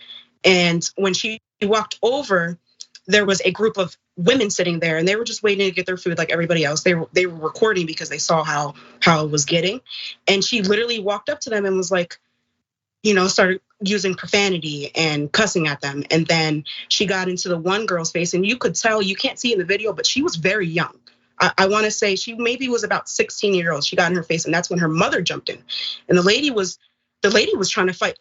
And when she walked over, there was a group of women sitting there and they were just waiting to get their food like everybody else. They were recording because they saw how it was getting. And she literally walked up to them and was like, started using profanity and cussing at them. And then she got into the one girl's face and you could tell, you can't see in the video, but she was very young. I want to say she maybe was about 16 years old. She got in her face and that's when her mother jumped in. And the lady was trying to fight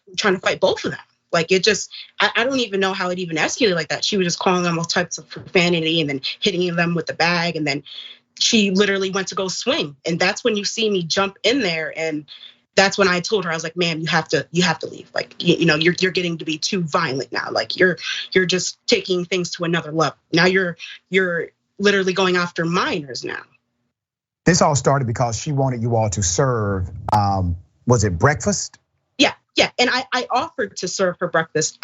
both of them. Like it just, I don't even know how it even escalated like that. She was just calling them all types of profanity and then hitting them with the bag. And then she literally went to go swing. And that's when you see me jump in there. And that's when I told her, I was like, ma'am, you have to leave. Like, you're getting to be too violent now. Like you're just taking things to another level. Now you're literally going after minors now. This all started because she wanted you all to serve, was it breakfast? Yeah, and I offered to serve her breakfast.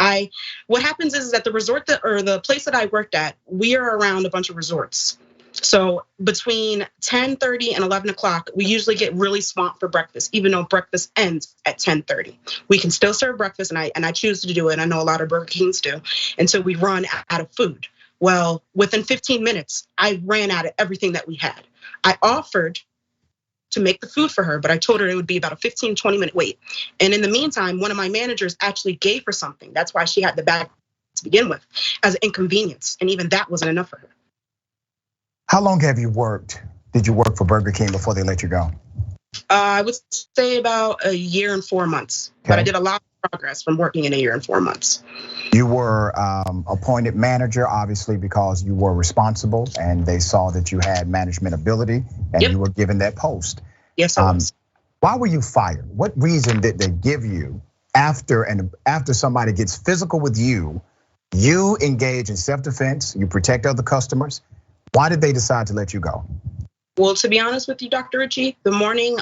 What happens is that the resort or the place that I worked at, we are around a bunch of resorts. So between 10:30 and 11 o'clock, we usually get really swamped for breakfast, even though breakfast ends at 10:30. We can still serve breakfast, and I choose to do it. I know a lot of Burger Kings do, and so we run out of food. Well, within 15 minutes, I ran out of everything that we had. I offered to make the food for her, but I told her it would be about a 15-20 minute wait. And in the meantime, one of my managers actually gave her something. That's why she had the bag to begin with, as an inconvenience. And even that wasn't enough for her. How long have you worked? Did you work for Burger King before they let you go? I would say about a year and 4 months. Okay. But I did a lot of progress from working in a year and 4 months. You were appointed manager, obviously, because you were responsible and they saw that you had management ability and you were given that post. Yes, I was. Why were you fired? What reason did they give you after somebody gets physical with you? You engage in self-defense, you protect other customers. Why did they decide to let you go? Well, to be honest with you, Dr. Ritchie, the morning,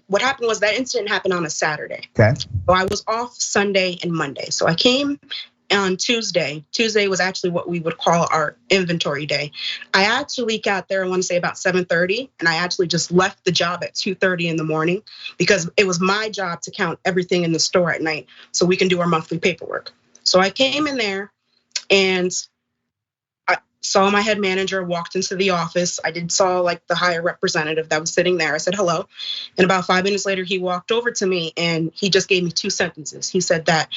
what happened was that incident happened on a Saturday. Okay. So I was off Sunday and Monday. So I came on Tuesday. Tuesday was actually what we would call our inventory day. I actually got there, I want to say about 7:30, and I actually just left the job at 2:30 in the morning because it was my job to count everything in the store at night so we can do our monthly paperwork. So I came in there and I saw my head manager, walked into the office. I saw like the higher representative that was sitting there. I said hello. And about 5 minutes later, he walked over to me and he just gave me 2 sentences. He said that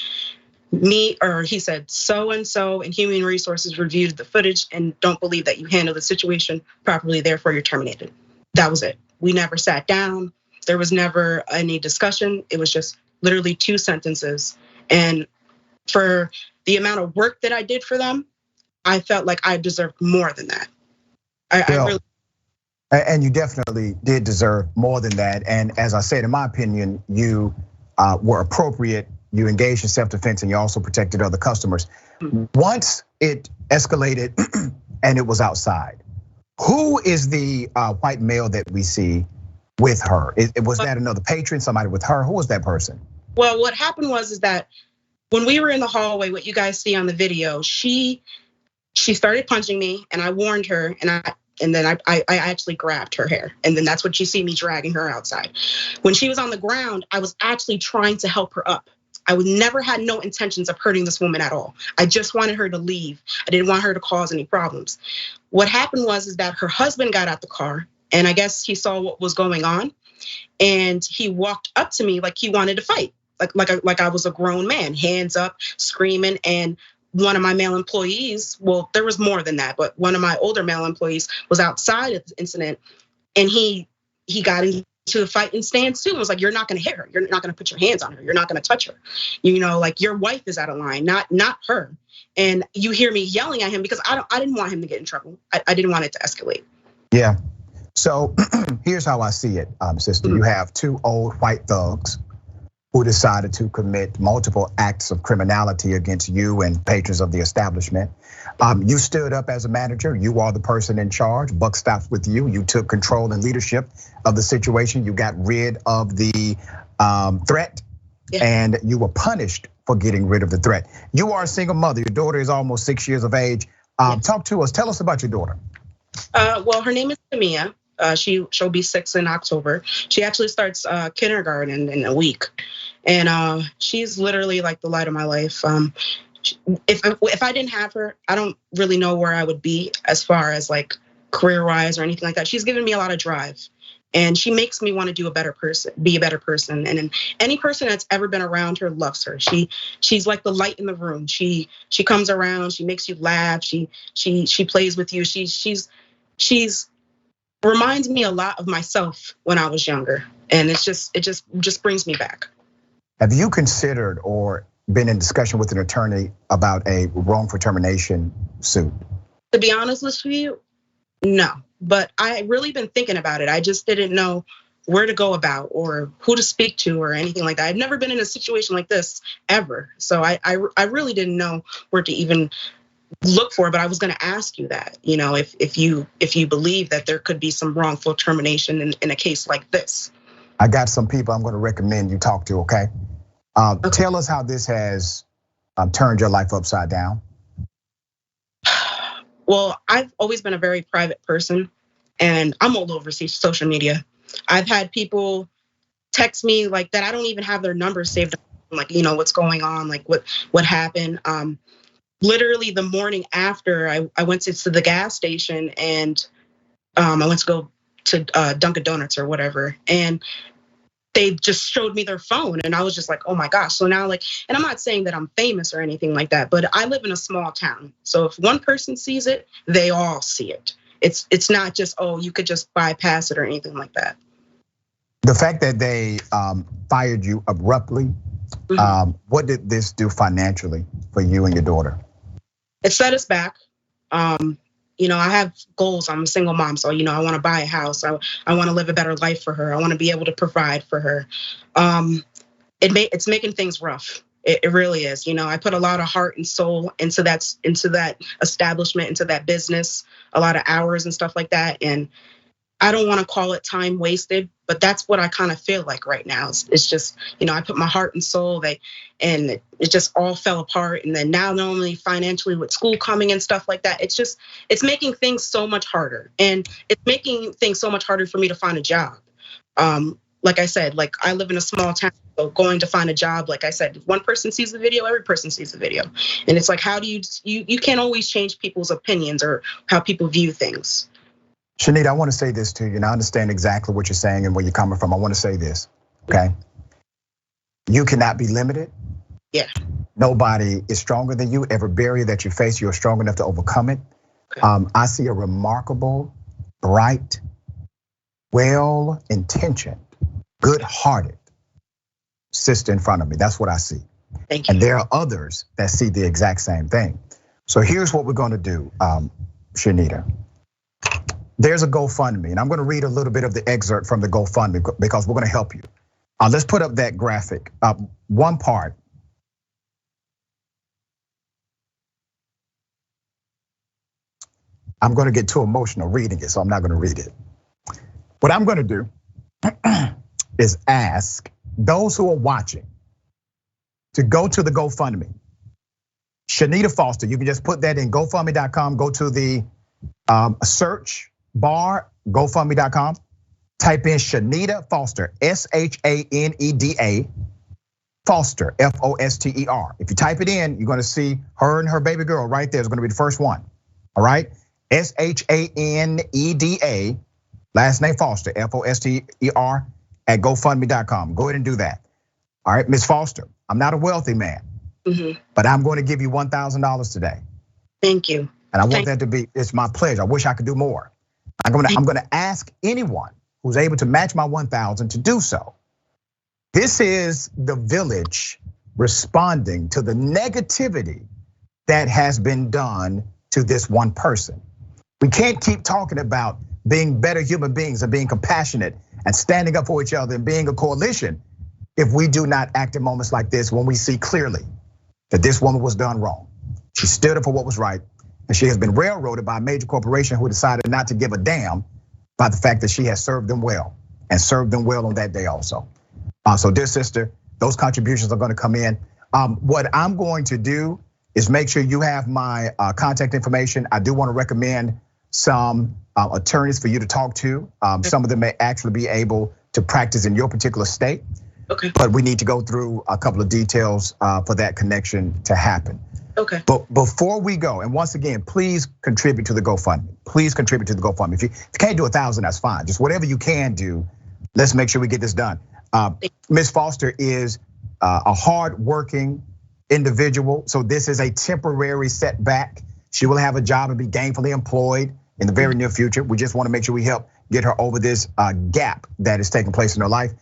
he said so-and-so in human resources reviewed the footage and don't believe that you handled the situation properly, therefore you're terminated. That was it. We never sat down. There was never any discussion. It was just literally 2 sentences. And for the amount of work that I did for them, I felt like I deserved more than that. And you definitely did deserve more than that. And as I said, in my opinion, you were appropriate. You engaged in self-defense and you also protected other customers. Once it escalated and it was outside, who is the white male that we see with her? Was that another patron, somebody with her? Who was that person? Well, what happened is that when we were in the hallway, what you guys see on the video, she started punching me, and I warned her, and then I actually grabbed her hair, and then that's what you see me dragging her outside. When she was on the ground, I was actually trying to help her up. I never had no intentions of hurting this woman at all. I just wanted her to leave. I didn't want her to cause any problems. What happened is that her husband got out the car, and I guess he saw what was going on, and he walked up to me like he wanted to fight, like I was a grown man, hands up, screaming. And one of my male employees, well, there was more than that, but one of my older male employees was outside of the incident, and he got into a fighting stance too. It was like, you're not gonna hit her. You're not gonna put your hands on her. You're not gonna touch her. Like your wife is out of line, not her. And you hear me yelling at him because I didn't want him to get in trouble. I didn't want it to escalate. Yeah. So here's how I see it, sister. You have two old white thugs who decided to commit multiple acts of criminality against you and patrons of the establishment. You stood up as a manager. You are the person in charge. Buck stops with you. You took control and leadership of the situation. You got rid of the threat, and you were punished for getting rid of the threat. You are a single mother. Your daughter is almost 6 years of age. Talk to us. Tell us about your daughter. Well, her name is Tamia. She'll be 6 in October. She actually starts kindergarten in a week, and she's literally like the light of my life. If I didn't have her, I don't really know where I would be as far as like career-wise or anything like that. She's given me a lot of drive, and she makes me want to be a better person. And any person that's ever been around her loves her. She's like the light in the room. She comes around. She makes you laugh. She plays with you. She's reminds me a lot of myself when I was younger, and it just brings me back. Have you considered or been in discussion with an attorney about a wrongful termination suit? To be honest with you, no. But I really been thinking about it. I just didn't know where to go about or who to speak to or anything like that. I've never been in a situation like this ever, so I really didn't know where to even look for. But I was going to ask you that, if you believe that there could be some wrongful termination in a case like this. I got some people I'm going to recommend you talk to. Okay. Tell us how this has turned your life upside down. Well, I've always been a very private person, and I'm all over social media. I've had people text me like that. I don't even have their numbers saved. Like, what's going on? Like what happened? Literally the morning after, I went to the gas station, and I went to go to Dunkin' Donuts or whatever, and they just showed me their phone, and I was just like, oh my gosh. So now, and I'm not saying that I'm famous or anything like that, but I live in a small town. So if one person sees it, they all see it. It's not just, oh, you could just bypass it or anything like that. The fact that they fired you abruptly, what did this do financially for you and your daughter? It set us back. I have goals. I'm a single mom, so I want to buy a house. I want to live a better life for her. I want to be able to provide for her. It's making things rough. It really is. I put a lot of heart and soul into that establishment, into that business, a lot of hours and stuff like that. And I don't want to call it time wasted, but that's what I kind of feel like right now. It's just, I put my heart and soul, and it just all fell apart. And then now, not only financially with school coming and stuff like that, it's making things so much harder. And it's making things so much harder for me to find a job. Like I said, I live in a small town, so going to find a job, like I said, if one person sees the video, every person sees the video. And it's like, how do you can't always change people's opinions or how people view things. Shanita, I want to say this to you, and I understand exactly what you're saying and where you're coming from. I want to say this, okay? You cannot be limited. Yeah. Nobody is stronger than you. Every barrier that you face, you're strong enough to overcome it. Okay. I see a remarkable, bright, well-intentioned, good-hearted sister in front of me. That's what I see. Thank you. And there are others that see the exact same thing. So here's what we're going to do, Shanita. There's a GoFundMe, and I'm going to read a little bit of the excerpt from the GoFundMe because we're going to help you. Let's put up that graphic. One part. I'm going to get too emotional reading it, so I'm not going to read it. What I'm going to do is ask those who are watching to go to the GoFundMe. Shanita Foster, you can just put that in GoFundMe.com, go to the search bar, GoFundMe.com, type in Shanita Foster, SHANEDA, Foster, FOSTER. If you type it in, you're gonna see her and her baby girl right there is gonna be the first one, all right? SHANEDA, last name Foster, FOSTER, at GoFundMe.com. Go ahead and do that. All right, Ms. Foster, I'm not a wealthy man, but I'm going to give you $1,000 today. Thank you. And I want that to be, it's my pleasure. I wish I could do more. I'm gonna ask anyone who's able to match my 1,000 to do so. This is the village responding to the negativity that has been done to this one person. We can't keep talking about being better human beings and being compassionate and standing up for each other and being a coalition if we do not act in moments like this when we see clearly that this woman was done wrong. She stood up for what was right, and she has been railroaded by a major corporation who decided not to give a damn about the fact that she has served them well and served them well on that day also. So dear sister, those contributions are gonna come in. What I'm going to do is make sure you have my contact information. I do wanna recommend some attorneys for you to talk to. Some of them may actually be able to practice in your particular state. Okay. But we need to go through a couple of details for that connection to happen. Okay. But before we go, and once again, please contribute to the GoFundMe. Please contribute to the GoFundMe. If you can't do 1,000, that's fine. Just whatever you can do, let's make sure we get this done. Ms. Foster is a hardworking individual, so this is a temporary setback. She will have a job and be gainfully employed in the very near future. We just want to make sure we help get her over this gap that is taking place in her life.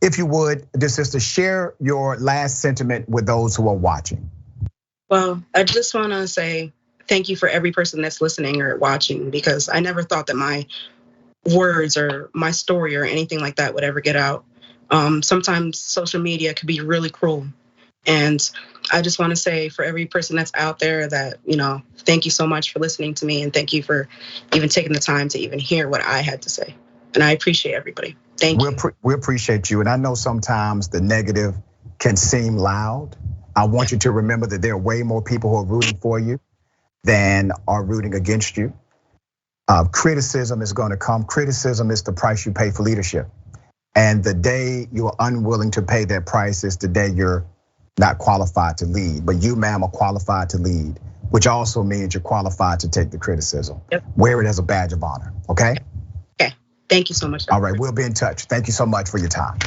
If you would, dear sister, share your last sentiment with those who are watching. Well, I just want to say thank you for every person that's listening or watching, because I never thought that my words or my story or anything like that would ever get out. Sometimes social media could be really cruel. And I just want to say for every person that's out there that, thank you so much for listening to me, and thank you for even taking the time to even hear what I had to say. And I appreciate everybody. Thank you. We appreciate you. And I know sometimes the negative can seem loud. I want you to remember that there are way more people who are rooting for you than are rooting against you. Criticism is gonna come. Criticism is the price you pay for leadership. And the day you are unwilling to pay that price is the day you're not qualified to lead. But you, ma'am, are qualified to lead, which also means you're qualified to take the criticism. Yep. Wear it as a badge of honor, okay? Okay, thank you so much. All right, we'll be in touch. Thank you so much for your time.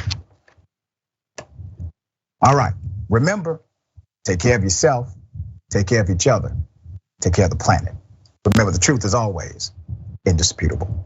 All right, remember, take care of yourself, take care of each other, take care of the planet. Remember, the truth is always indisputable.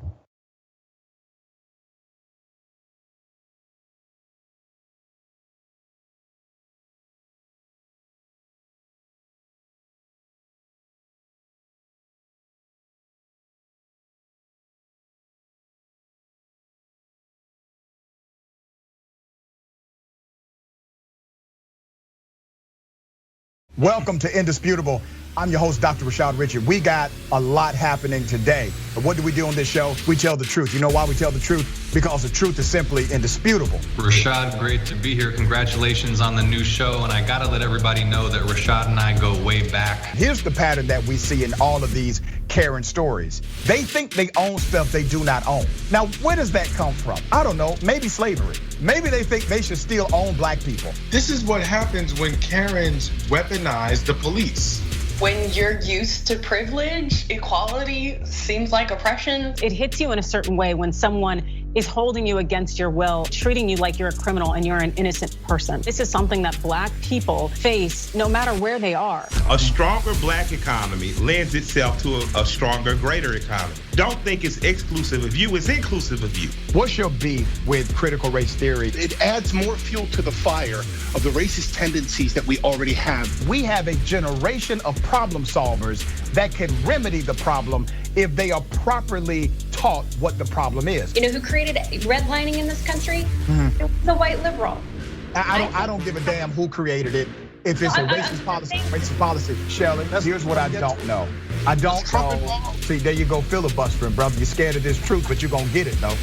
Welcome to Indisputable. I'm your host, Dr. Rashad Richard. We got a lot happening today. But what do we do on this show? We tell the truth. You know why we tell the truth? Because the truth is simply indisputable. Rashad, great to be here. Congratulations on the new show. And I gotta let everybody know that Rashad and I go way back. Here's the pattern that we see in all of these Karen stories. They think they own stuff they do not own. Now, where does that come from? I don't know, maybe slavery. Maybe they think they should still own black people. This is what happens when Karens weaponize the police. When you're used to privilege, equality seems like oppression. It hits you in a certain way when someone is holding you against your will, treating you like you're a criminal and you're an innocent person. This is something that black people face no matter where they are. A stronger black economy lends itself to a stronger, greater economy. Don't think it's exclusive of you, it's inclusive of you. What's your beef with critical race theory? It adds more fuel to the fire of the racist tendencies that we already have. We have a generation of problem solvers that can remedy the problem if they are properly taught what the problem is. You know who created redlining in this country? It was a white liberal. I don't give a damn who created it. If it's a racist policy, Shelley, here's what I don't know. I don't know. See, there you go filibustering, brother. You're scared of this truth, but you're gonna get it though.